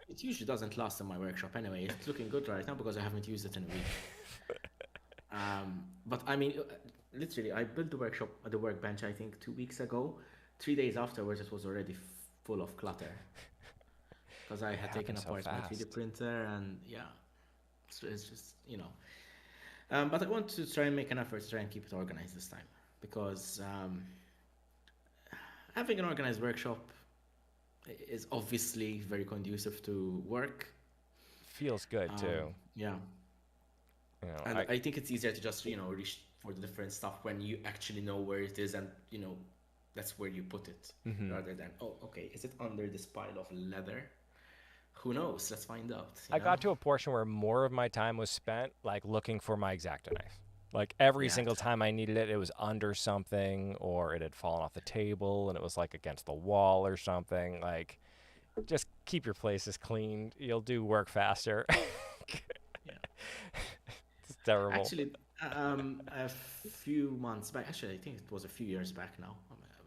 It usually doesn't last in my workshop anyway. It's looking good right now because I haven't used it in a week. But I mean, literally, I built the workbench, I think 2 weeks ago. 3 days afterwards, it was already full of clutter because I it had taken happens so apart my 3D fast. printer, and yeah, so it's just, But I want to try and make an effort to try and keep it organized this time because having an organized workshop is obviously very conducive to work. Feels good too. Yeah, You know, and I think it's easier to just for the different stuff when you actually know where it is, and that's where you put it, rather than, oh, okay, is it under this pile of leather? Who knows? Let's find out. I got to a portion where more of my time was spent like looking for my X-Acto knife. Like every Yeah. single time I needed it, it was under something or it had fallen off the table and it was like against the wall or something. Like, just keep your places clean. You'll do work faster. Yeah. It's terrible. Actually, a few months back, actually, I think it was a few years back now.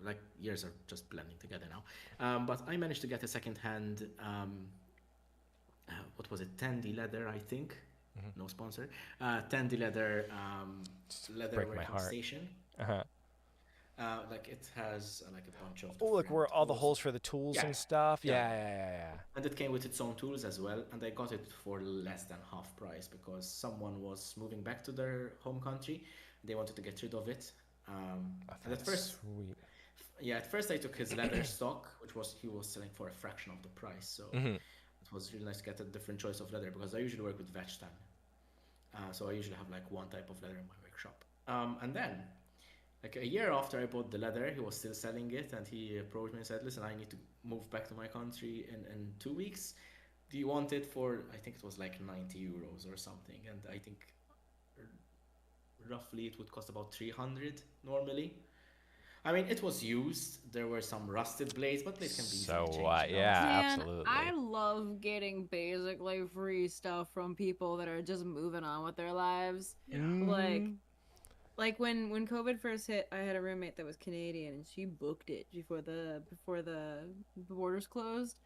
Like years are just blending together now. But I managed to get a second-hand, what was it, Tandy leather, I think. No sponsor. Tandy leather, leather break my heart. station. Uh-huh. Like it has like a bunch of. Oh, like where all the holes. holes for the tools Yeah. and stuff. Yeah. Yeah. And it came with its own tools as well, and I got it for less than half price because someone was moving back to their home country. They wanted to get rid of it. And at first, sweet. yeah, at first I took his leather stock, which he was selling for a fraction of the price. So it was really nice to get a different choice of leather because I usually work with veg tan. So I usually have like one type of leather in my workshop. And then, like a year after I bought the leather, he was still selling it, and he approached me and said, "Listen, I need to move back to my country in 2 weeks. Do you want it for?" I think it was like 90 euros or something, and I think roughly it would cost about 300 normally. I mean, it was used. There were some rusted blades, but blades can be easily changed. Yeah, Man, absolutely. I love getting basically free stuff from people that are just moving on with their lives. Yeah. Like when COVID first hit, I had a roommate that was Canadian, and she booked it before the borders closed.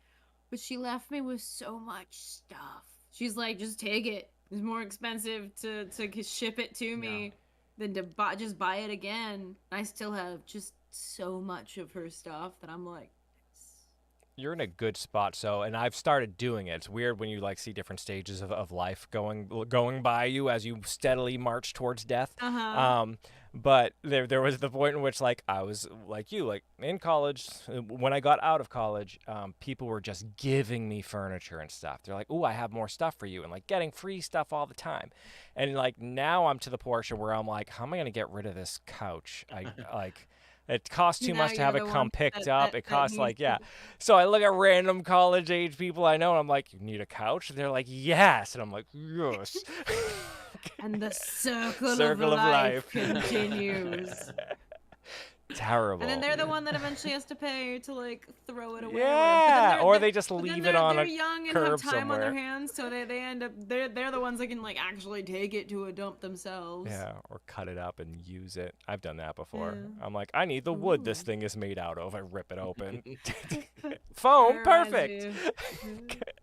But she left me with so much stuff. She's like, just take it. It's more expensive to ship it to me than to just buy it again. I still have just so much of her stuff that I'm like, you're in a good spot. So, and I've started doing it. It's weird when you like see different stages of life going by you as you steadily march towards death. But there was the point in which like I was like you, like in college. When I got out of college, people were just giving me furniture and stuff. They're like, "Ooh, I have more stuff for you," and like getting free stuff all the time. And like now I'm to the portion where I'm like, "How am I gonna get rid of this couch?" I like. It costs too much to have it come picked up. It costs like, yeah. So I look at random college age people I know and I'm like, "You need a couch?" And they're like, "Yes." And I'm like, "Yes." And the circle of life continues. Terrible. And then they're the one that eventually has to pay to like throw it away. Yeah, or they just leave it on a curb somewhere. They're young and have time on their hands, so they end up they're the ones that can like actually take it to a dump themselves. Yeah, or cut it up and use it. I've done that before. I'm like, I need the wood this thing is made out of. I rip it open. Foam, perfect.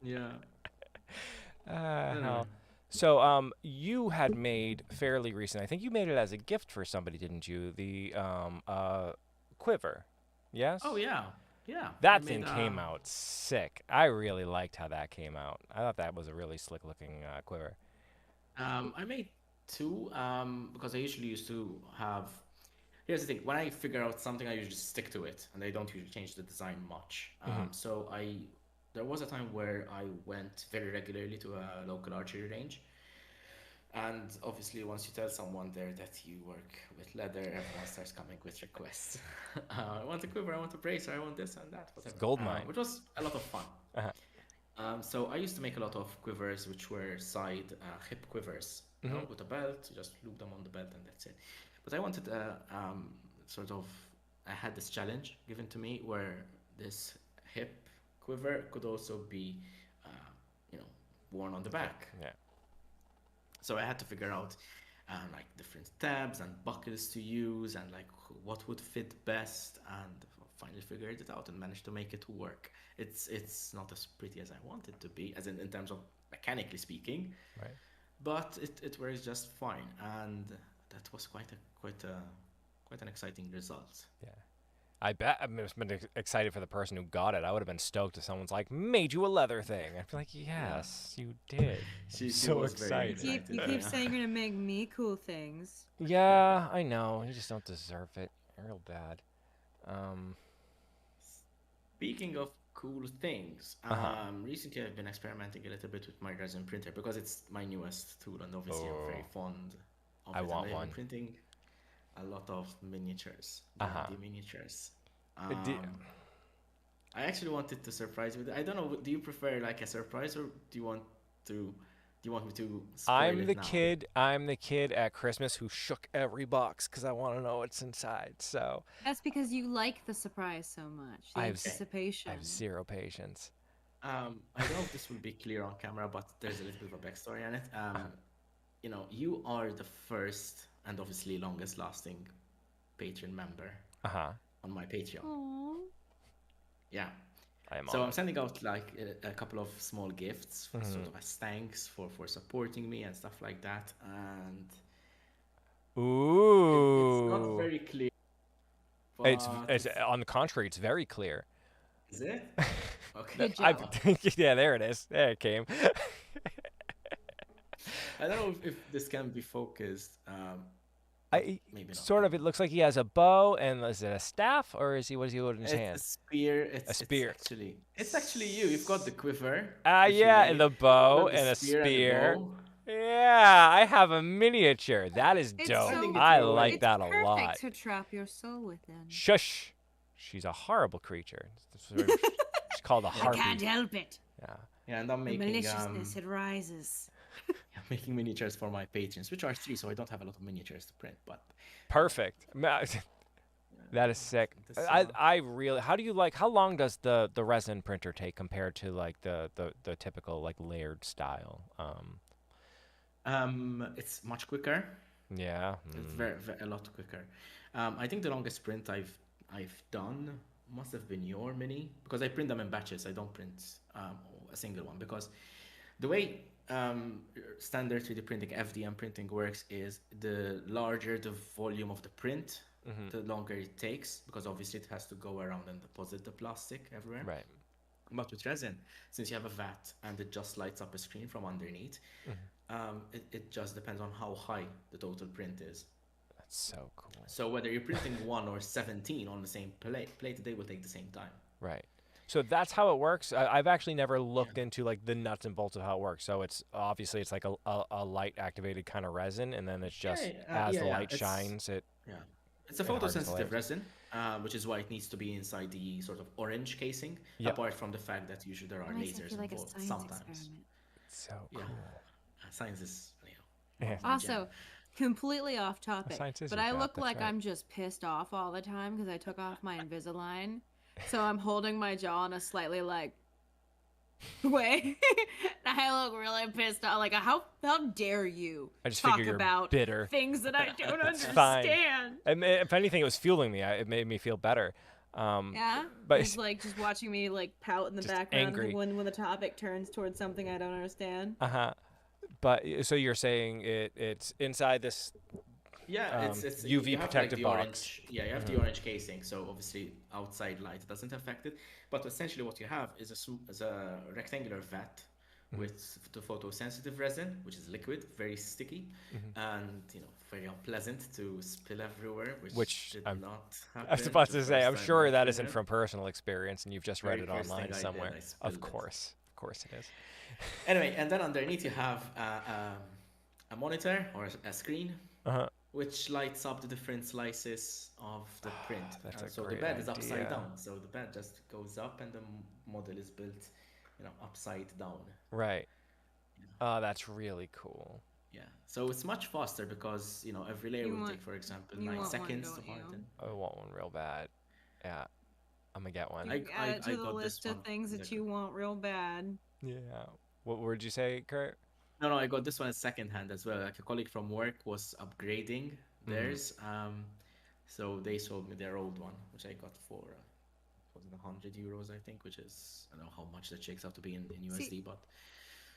Yeah. Hell. So, you had made fairly recent. I think you made it as a gift for somebody, didn't you? The quiver. Yes. Oh yeah. Yeah. That thing came out sick. I really liked how that came out. I thought that was a really slick looking quiver. I made two because I usually used to have. Here's the thing: when I figure out something, I usually stick to it, and I don't usually change the design much. So there was a time where I went very regularly to a local archery range. And obviously, once you tell someone there that you work with leather, everyone starts coming with requests. I want a quiver, I want a bracer, I want this and that, whatever. Gold mine. Which was a lot of fun. So I used to make a lot of quivers, which were side hip quivers, with a belt. You just loop them on the belt and that's it. But I wanted I had this challenge given to me where this hip quiver could also be, worn on the back. Yeah. So I had to figure out like different tabs and buckles to use and like what would fit best, and finally figured it out and managed to make it work. It's not as pretty as I want it to be, as in terms of mechanically speaking, right? But it works just fine, and that was quite an exciting result. Yeah. I bet I've been excited for the person who got it. I would have been stoked if someone's like, "Made you a leather thing." I'd be like, "Yes, you did." She so was excited. Very excited. You keep saying you're gonna make me cool things. Yeah, I know. You just don't deserve it. Real bad. Speaking of cool things, recently I've been experimenting a little bit with my resin printer because it's my newest tool, and obviously I'm very fond of it. I want and one. Printing a lot of miniatures, Uh-huh. D&D miniatures. D- I actually wanted to surprise you with. I don't know. Do you prefer like a surprise, or to? Do you want me to spoil I'm the it now? kid. I'm the kid at Christmas who shook every box because I want to know what's inside. So That's because you like the surprise so much, the I have Okay. I have anticipation. zero patience. I don't know if this will be clear on camera, but there's a little bit of a backstory on it. You are the first and obviously longest lasting Patreon member Uh-huh. on my Patreon. Aww. Yeah. I am So I'm honored. sending out like a couple of small gifts, sort Hmm. of as thanks for supporting me and stuff like that. And it's not Ooh. very clear, but It's on the contrary, it's very clear. is it? Okay. Good I job. yeah, there it is. There it came. I don't know if this can be focused, but I maybe not. sort of. It looks like he has a bow, and is it a staff, or is he what is he holding in his It's a hand? spear. A It's spear. actually you. You've got the quiver, Ah, which you yeah, and made. the You've bow got the and a spear and the spear. bow. Yeah, I have a miniature. That is It's dope. Sending so it I your like way. it's that a perfect lot. to trap your soul within. Shush. She's a horrible creature. She's called a I can't harpy. help it. Yeah. Yeah, and I'm The making maliciousness, it rises. I'm making miniatures for my patrons, which are three, so I don't have a lot of miniatures to print. But Perfect. That is sick. this I really. How do you like? How long does the resin printer take compared to like the typical like layered style? it's much quicker. Yeah. It's Mm. very a lot quicker. I think the longest print I've done must have been your mini because I print them in batches. I don't print a single one because the way standard 3D printing, FDM printing works is the larger the volume of the print, Hmm. the longer it takes because obviously it has to go around and deposit the plastic everywhere. Right. But with resin, since you have a vat and it just lights up a screen from underneath, Hmm. it just depends on how high the total print is. That's so cool. So whether you're printing 1 or 17 on the same plate, they will take the same time. Right. So that's how it works. I've actually never Yeah. looked into like the nuts and bolts of how it works. So it's obviously it's like a light activated kind of resin, and then it's just as the Yeah. light shines, Yeah, it's a it hardens the photosensitive layers. resin, which is why it needs to be inside the sort of orange casing. Yep. Apart from the fact that usually there are It makes it lasers feel like a involved science sometimes. experiment. So Yeah, cool. science is Yeah. not my jam. Also, completely off topic, Science is but your I job. look That's like right. I'm just pissed off all the time because I took off my Invisalign. So I'm holding my jaw in a slightly like way. I look really pissed off. Like, how dare you I just talk figure you're about bitter. things that I don't It's fine. understand? And if anything, it was fueling me. It made me feel better. Yeah, But just like just watching me like pout in the just background angry. when the topic turns towards something I don't understand. Uh-huh. But so you're saying it's inside this Yeah, it's UV you have like protective the box. orange. Yeah, you have the orange casing, so obviously outside light doesn't affect it. But essentially, what you have is a rectangular vat Mm-hmm. with the photosensitive resin, which is liquid, very sticky, Mm-hmm. and very unpleasant to spill everywhere, which Which did not I was happen about the to say, first I'm time I sure that filled isn't it. from personal experience and you've just read Very it first online thing I did, somewhere. I Of spilled it. course. Of course it is. Anyway, and then underneath you have a monitor or a screen Uh-huh. which lights up the different slices of the print. That's And a so the great bed is upside idea. down. So the bed just goes up and the model is built, upside down. Right. Yeah. Oh, that's really cool. Yeah. So it's much faster because, every layer You will want take, for example, you 9 want one, seconds to don't you? harden. I want one real bad. Yeah. I'm gonna get one. You add it I to the got this list of one things as a that you want real bad. Yeah. What would you say, Kurt? No, I got this one as secondhand as well. Like a colleague from work was upgrading Mm-hmm. theirs. So they sold me their old one, which I got for was it 100 euros, I think, which is I don't know how much that shakes out to be in See, USD, but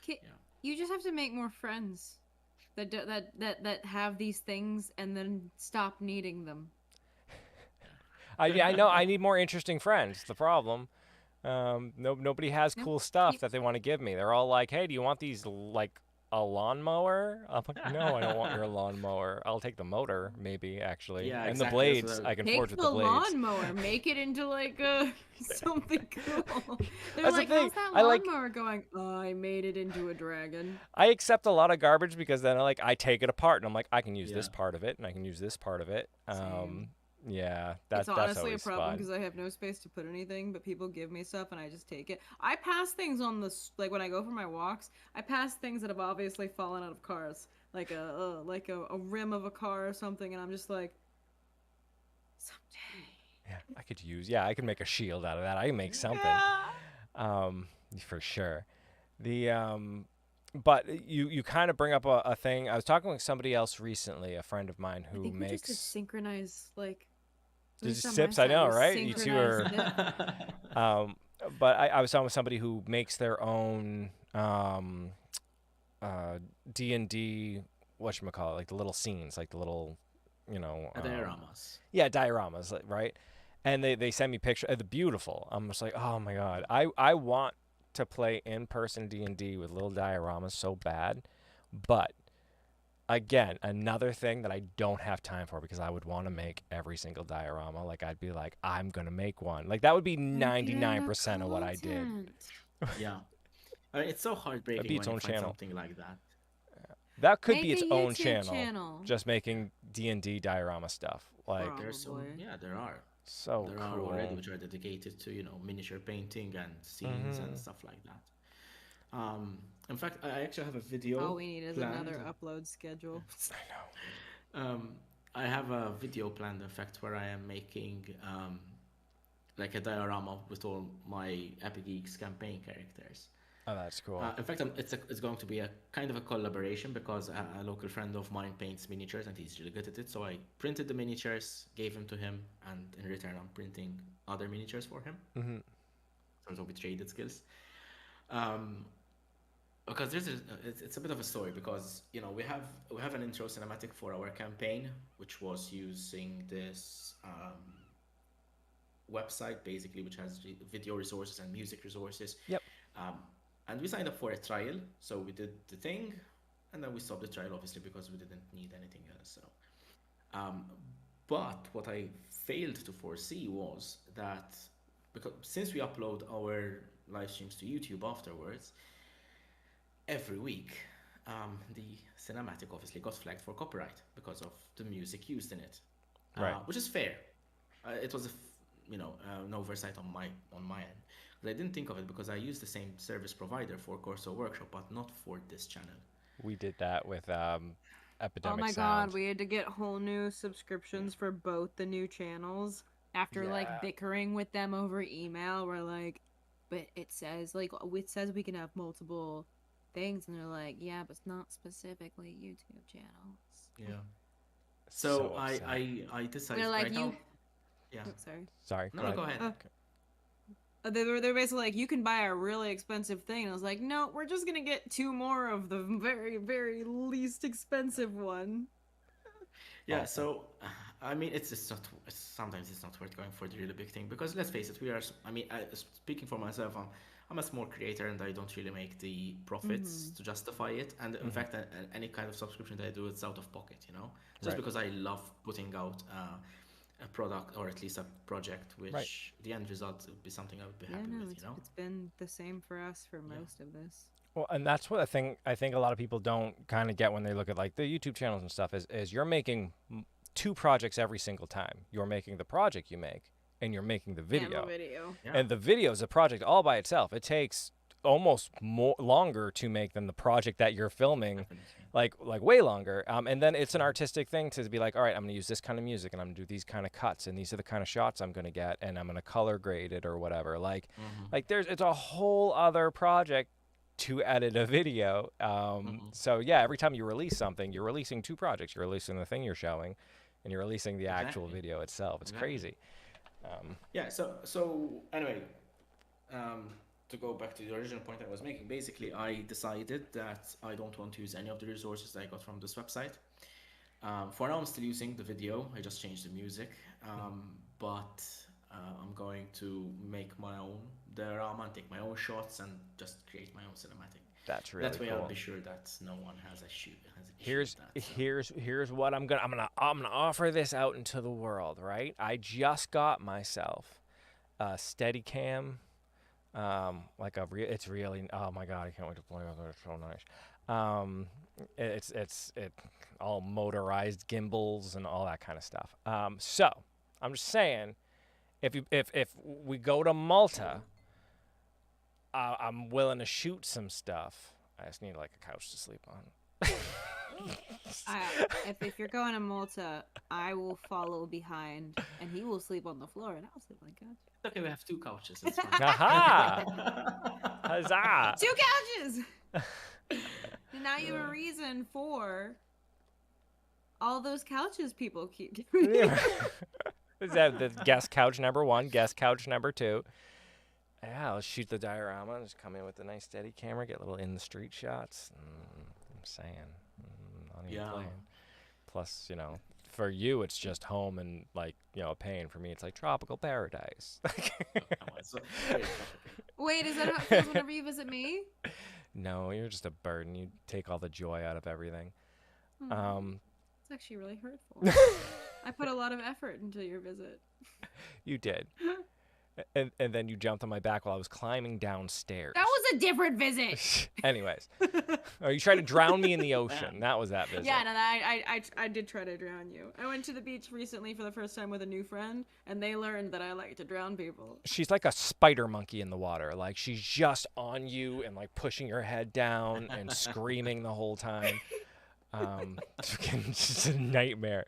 yeah. you just have to make more friends that have these things and then stop needing them. I know I need more interesting friends. The problem. Nobody has Nope. cool stuff Keep that they want to give me. They're all like, "Hey, do you want these like a lawnmower? I'm like, no, I don't want your lawnmower. I'll take the motor, maybe, actually. Yeah, And the exactly. That's what blades. I can forge Take with the the blades. lawnmower, make it into like a something cool. They're That's the like, thing. "How's that I like lawnmower going?" "Oh, I made it into a dragon." I accept a lot of garbage because then I take it apart and I'm like, I can use this yeah. part of it and I can use this part of it. Same. Yeah, It's that's honestly a always problem fun. because I have no space to put anything, but people give me stuff and I just take it. I pass things on like when I go for my walks, I pass things that have obviously fallen out of cars, like a rim of a car or something, and I'm just like, someday. Yeah, I could make a shield out of that. I can make something. Yeah. Um, for sure. The but you kind of bring up a thing. I was talking with somebody else recently, a friend of mine I who think we just did makes synchronize, like, at just least on my sips. I side, know, we right? You two synchronized are. it. Um, but I was talking with somebody who makes their own D&D, whatchamacallit, like the little scenes, like the little, you know, Dioramas. yeah, dioramas, right? And they send me pictures. The beautiful. I'm just like, oh my god, I want to play in person D&D with little dioramas so bad, but again, another thing that I don't have time for because I would want to make every single diorama. Like I'd be like, I'm gonna make one. Like that would be Make it into 99% of what I did. content. Yeah. I mean, it's so That'd heartbreaking be its when you own find channel. something like that. That could be Make a its own YouTube channel. channel. Just making D&D diorama stuff. Like There's so Probably. yeah, there are. so There are already cool. which are dedicated to, miniature painting and scenes and Hmm. stuff like that. In fact, I actually have a All video we need is planned. another upload schedule. I know. Um, I have a video planned, in fact, where I am making like a diorama with all my Epic Geeks campaign characters. Oh, that's cool. In fact, it's going to be a kind of a collaboration because a local friend of mine paints miniatures and he's really good at it. So I printed the miniatures, gave them to him, and in return, I'm printing other miniatures for him. Hmm. Sort of we traded skills. Um, because it's a bit of a story because we have an intro cinematic for our campaign, which was using this website basically, which has video resources and music resources. Yep. Um, and we signed up for a trial, so we did the thing, and then we stopped the trial obviously because we didn't need anything else. So, but what I failed to foresee was that because since we upload our live streams to YouTube afterwards, every week, the cinematic obviously got flagged for copyright because of the music used in it, Right. which is fair. It was an oversight on my end. But I didn't think of it because I use the same service provider for Corso Workshop, but not for this channel. We did that with Oh Epidemic my god, Sound. we had to get whole new subscriptions for both the new channels after like Yeah. bickering with them over email. We're like, but it says we can have multiple things, and they're like, yeah, but it's not specifically YouTube channels. Yeah. So So I upset. I decided They're like, right you. now. Yeah. Oh, sorry. Sorry. No, Go no, ahead. go ahead. Uh, Okay. they're basically like, you can buy a really expensive thing, and I was like, no, we're just gonna get two more of the very, very least expensive one. Yeah, Awful. so I mean, it's just not. Sometimes it's not worth going for the really big thing because let's face it, we are. I mean, speaking for myself, I'm a small creator and I don't really make the profits Mm-hmm. to justify it. And in Hmm. fact, any kind of subscription that I do, it's out of pocket, just Right. because I love putting out a product or at least a project, Right. which the end result would be something I would be Yeah, happy no, with. it's been the same for us for Yeah. most of this. Well, and that's what I think a lot of people don't kind of get when they look at like the YouTube channels and stuff is you're making two projects every single time. You're making the project you make and you're making the And the video. video. Yeah. And the video is a project all by itself. It takes almost more longer to make than the project that you're filming, Definitely. like way longer. And then it's an artistic thing to be like, all right, I'm gonna use this kind of music and I'm gonna do these kind of cuts and these are the kind of shots I'm gonna get and I'm gonna color grade it or whatever. Mm-hmm. Like it's a whole other project to edit a video. Mm-hmm. So yeah, every time you release something, you're releasing two projects. You're releasing the thing you're showing, and you're releasing the actual Exactly. video itself. It's Exactly. crazy. Um, Yeah. So anyway, um, to go back to the original point I was making, basically, I decided that I don't want to use any of the resources I got from this website. For now, I'm still using the video. I just changed the music, but I'm going to make my own diorama and take my own shots and just create my own cinematic. That's really That way, I'll cool. be sure that no one has a issue with that. So. Here's what I'm gonna offer this out into the world, right? I just got myself a Steadicam, like it's really, oh my god, I can't wait to play with it. It's so nice. It all motorized gimbals and all that kind of stuff. So I'm just saying, if we go to Malta, I'm willing to shoot some stuff. I just need like a couch to sleep on. If you're going to Malta, I will follow behind, and he will sleep on the floor, and I'll sleep on the couch. Okay, we have 2 couches. It's fine. Aha! Huzzah! 2 couches. And now you have a reason for all those couches people keep giving me. Is that the guest couch number 1, guest couch number 2? Yeah, I'll shoot the diorama. Just come in with a nice steady camera, get little in the street shots. I'm saying, not even playing. Plus, for you, it's just home and like pain. For me, it's like tropical paradise. Wait, is that how it feels whenever you visit me? No, you're just a burden. You take all the joy out of everything. It's actually really hurtful. I put a lot of effort into your visit. You did. And then you jumped on my back while I was climbing downstairs. That was a different visit. Anyways, you tried to drown me in the ocean. That was that visit. Yeah, no, I did try to drown you. I went to the beach recently for the first time with a new friend, and they learned that I like to drown people. She's like a spider monkey in the water. Like she's just on you and like pushing her head down and screaming the whole time. It's just a nightmare.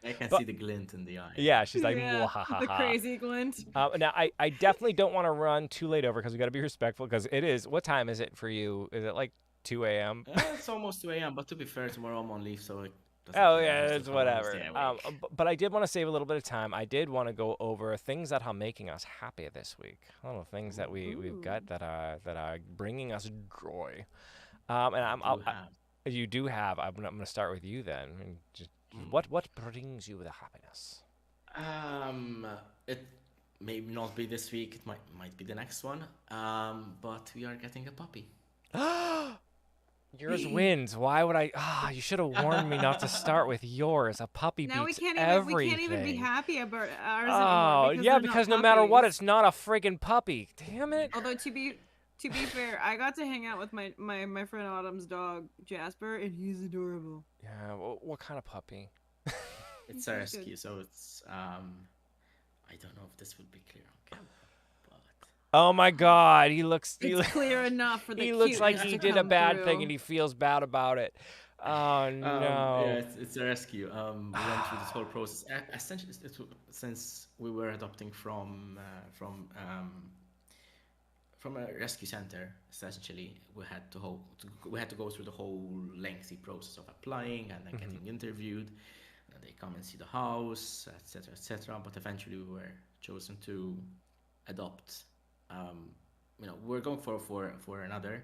I can see the glint in the eye. Yeah, she's like, the crazy glint. Now, I definitely don't want to run too late over because we got to be respectful because it is, what time is it for you? Is it like 2 a.m.? It's almost 2 a.m., but to be fair, tomorrow I'm on leave, so it doesn't it's whatever. But I did want to save a little bit of time. I did want to go over things that are making us happy this week. Little things that we've got that are bringing us joy. You do have. I'm going to start with you then. What brings you the happiness? It may not be this week. It might be the next one. But we are getting a puppy. Yours wins. Why would I? You should have warned me not to start with yours. A puppy now beats everything. We can't even be happy about ours anymore. Because no matter what, it's not a friggin' puppy. Damn it. Although to be fair, I got to hang out with my friend Autumn's dog Jasper, and he's adorable. Yeah. What kind of puppy? It's a rescue, so it's I don't know if this would be clear on camera, but oh my God, he looks. It's clear enough for the. He looks like he did a bad through. thing and he feels bad about it. Oh no. Yeah, it's a rescue. We went through this whole process. Essentially, since we were adopting from a rescue center, essentially, we had to go through the whole lengthy process of applying and then getting interviewed. And they come and see the house, etc., etc. But eventually, we were chosen to adopt. We're going for another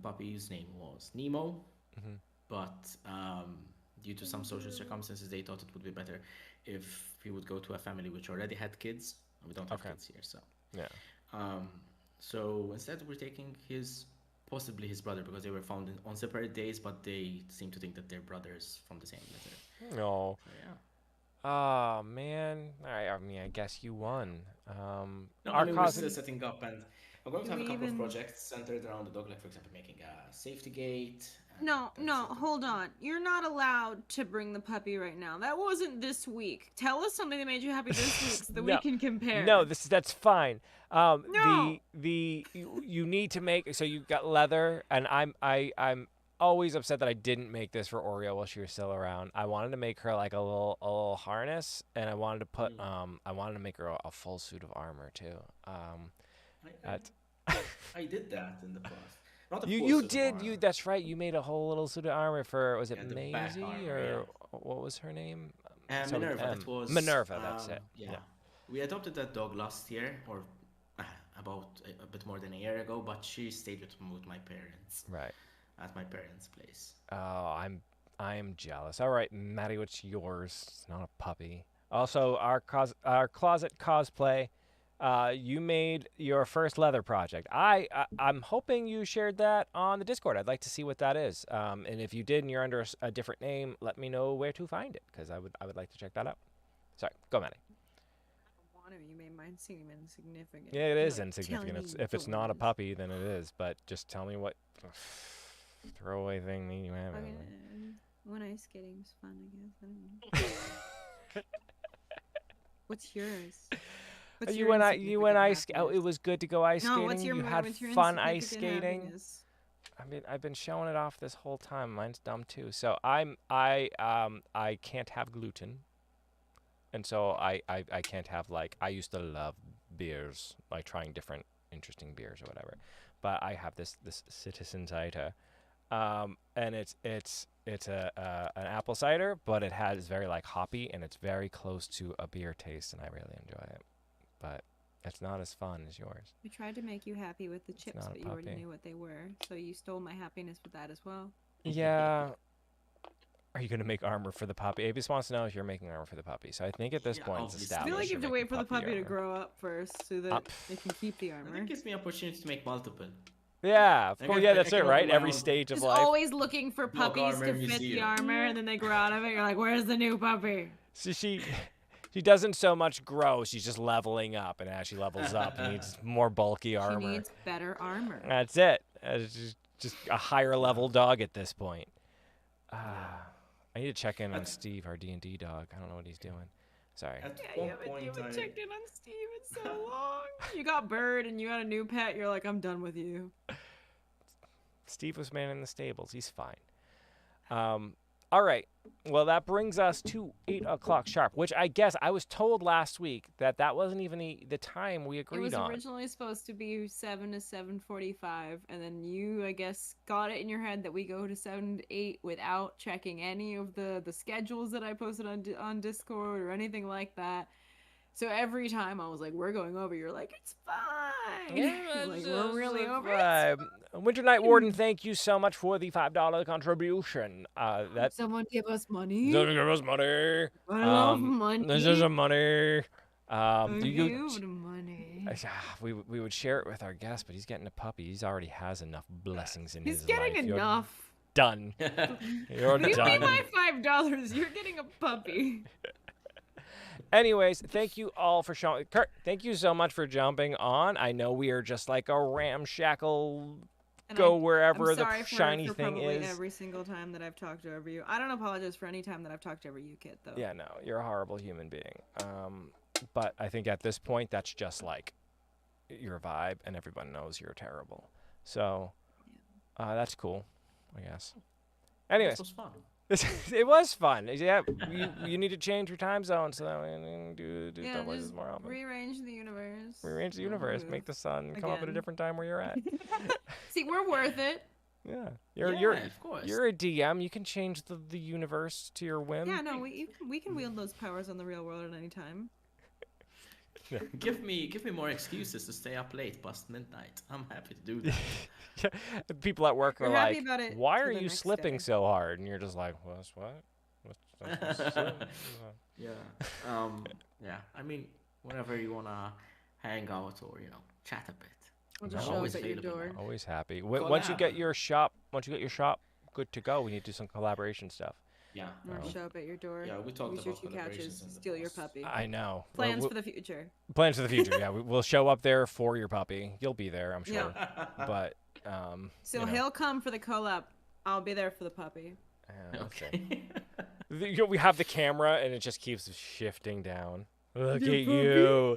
puppy whose name was Nemo, but due to some social circumstances, they thought it would be better if we would go to a family which already had kids. We don't have kids here, so yeah. So instead, we're taking possibly his brother, because they were found on separate days, but they seem to think that they're brothers from the same litter. No. So, yeah. Oh man. I mean, I guess you won. We're still setting up, and we're going to have a couple of projects centered around the dog, like for example, making a safety gate. No, hold on. You're not allowed to bring the puppy right now. That wasn't this week. Tell us something that made you happy this week so that we can compare. No, that's fine. No. You need to make, so you've got leather, and I'm always upset that I didn't make this for Oreo while she was still around. I wanted to make her like a little harness, and I wanted to put I wanted to make her a full suit of armor too. I did that in the past. Not a you full did suit of you armor. that's right. You made a whole little suit of armor for, was it Yeah, the back Maisie armor, or what was her name? Minerva. That was Minerva. That's it. Yeah. We adopted that dog last year, or about a bit more than a year ago, but she stayed with my parents. Right. At my parents' place. Oh, I'm jealous. All right, Maddie, what's yours? It's not a puppy. Also, our closet cosplay. you made your first leather project. I'm hoping you shared that on the Discord. I'd like to see what that is. And if you did and you're under a different name, let me know where to find it because I would like to check that out. Sorry, go, Maddie. You made mine seem insignificant. Yeah, it is Like, insignificant. telling me If it's the not a words. puppy, then it is. But just tell me what throwaway thing you have. Okay, when ice skating's fun, I guess. I don't know. What's yours? What's You your and insignificant ice. Oh, it happiness? was good to go ice skating. No, what's your You had what's your fun ice insignificant skating. happiness? I mean, I've been showing it off this whole time. Mine's dumb too. So I can't have gluten, and so I can't have like I used to love beers, like trying different interesting beers or whatever, but I have this Citizen cider, and it's an apple cider, but it has very like hoppy and it's very close to a beer taste, and I really enjoy it, but it's not as fun as yours. I tried to make you happy with the chips, not a but you already puppy. knew what they were, so you stole my happiness with that as well. Yeah. Are you gonna make armor for the puppy? Avis wants to know if you're making armor for the puppy. So I think at this Yeah, point it's obviously. I established. feel like you have to you're wait for the making puppy to armor. grow up first, so that it can keep the I armor. think it gives me opportunity to make multiple. Yeah, of I course. can- Yeah, I that's can it, open right? my Every own stage of Just life. always looking for Dog puppies armor to fit the museum. armor, and then they grow out of it. You're like, where's the new puppy? So she doesn't so much grow. She's just leveling up, and as she levels up, needs more bulky armor. She needs better armor. That's it. It's just a higher level dog at this point. I need to check in on Steve, our D&D dog. I don't know what he's doing. Sorry. At Yeah, one point, you haven't I... checked in on Steve in so long. You got Bird and you got a new pet. You're like, I'm done with you. Steve was manning the stables. He's fine. All right. Well, that brings us to 8 o'clock sharp, which I guess I was told last week that wasn't even the time we It agreed was on. originally supposed to be 7 to 7:45, and then you, I guess, got it in your head that we go to 7 to 8 without checking any of the schedules that I posted on Discord or anything like that. So every time I was like, we're going over, you're like, it's fine. Yeah, like, it's we're really over. fine. Winter Night Warden, thank you so much for the $5 contribution. That Someone give us money. doesn't give us money. I love money. This isn't money. Give the money. We would share it with our guest, but he's getting a puppy. He already has enough blessings in He's his getting life. enough. You're done. You're You pay done. my $5. You're getting a puppy. Anyways, thank you all for showing. Kurt, thank you so much for jumping on. I know we are just like a ramshackle And go I'm wherever sorry the for shiny thing probably is. every single time that I've talked over you. I don't apologize for any time that I've talked over you, Kit, though. Yeah, no, you're a horrible human being. But I think at this point, that's just like your vibe, and everyone knows you're terrible. So that's cool, I guess. Anyways, This was fun. it was fun. Yeah, you need to change your time zone so that we can do Yeah, stuff like this just more often. rearrange the universe. Rearrange the universe, Move. make the sun come up at a Again. different time where you're at. See, we're worth it. Yeah, Yeah, of course. you're a DM. You can change the universe to your whim. Yeah, no, we can wield those powers on the real world at any time. Give me more excuses to stay up late past midnight. I'm happy to do that. Yeah, people at work are We're happy like, about it "Why till are the you next slipping day." so hard?" And you're just like, "What's what? Yeah. Yeah. I mean, whenever you wanna hang out or chat a bit. We'll I'm just show up always at your available door. now. Always happy. Once you get Collab. your shop, good to go. We need to do some collaboration stuff. Yeah. Or show up at your door. Yeah, we talked Use your about 2 couches, collaborations in the steal your past. puppy. I know. Plans for the future. Plans for the future. Yeah, we'll show up there for your puppy. You'll be there, I'm sure. Yeah. But So he'll come for the collab. I'll be there for the puppy. Okay. We have the camera and it just keeps shifting down. Look Your at you.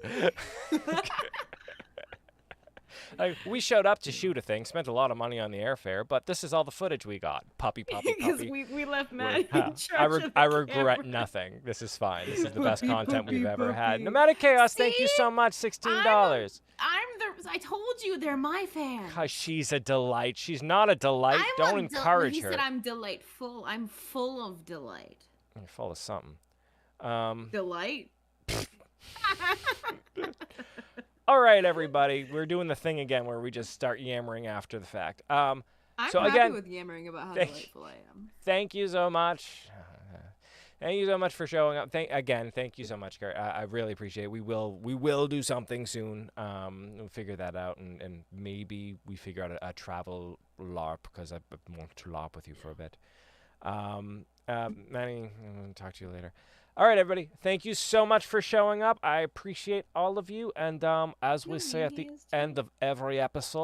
Like, we showed up to shoot a thing, spent a lot of money on the airfare, but this is all the footage we got. Puppy, Because puppy. we left Matt in Huh. charge of the I regret camera. nothing. This is fine. This is the best Puppy, content we've puppy, ever had. puppy. Nomadic Chaos, thank you See? so much. $16. I told you they're my fans. Cause she's a delight. She's not a delight. Don't encourage he her. said I'm delightful. I'm full of delight. You're full of something. Delight? All right, everybody. We're doing the thing again where we just start yammering after the fact. I'm So happy again, with yammering about how thank- delightful I am. Thank you so much. Thank you so much for showing up. Thank you so much, Kurt. I really appreciate it. We will do something soon. We'll figure that out, and maybe we figure out a travel LARP, because I want to LARP with you for a bit. Manny, I'll talk to you later. All right, everybody. Thank you so much for showing up. I appreciate all of you. And as we say at the end of every episode,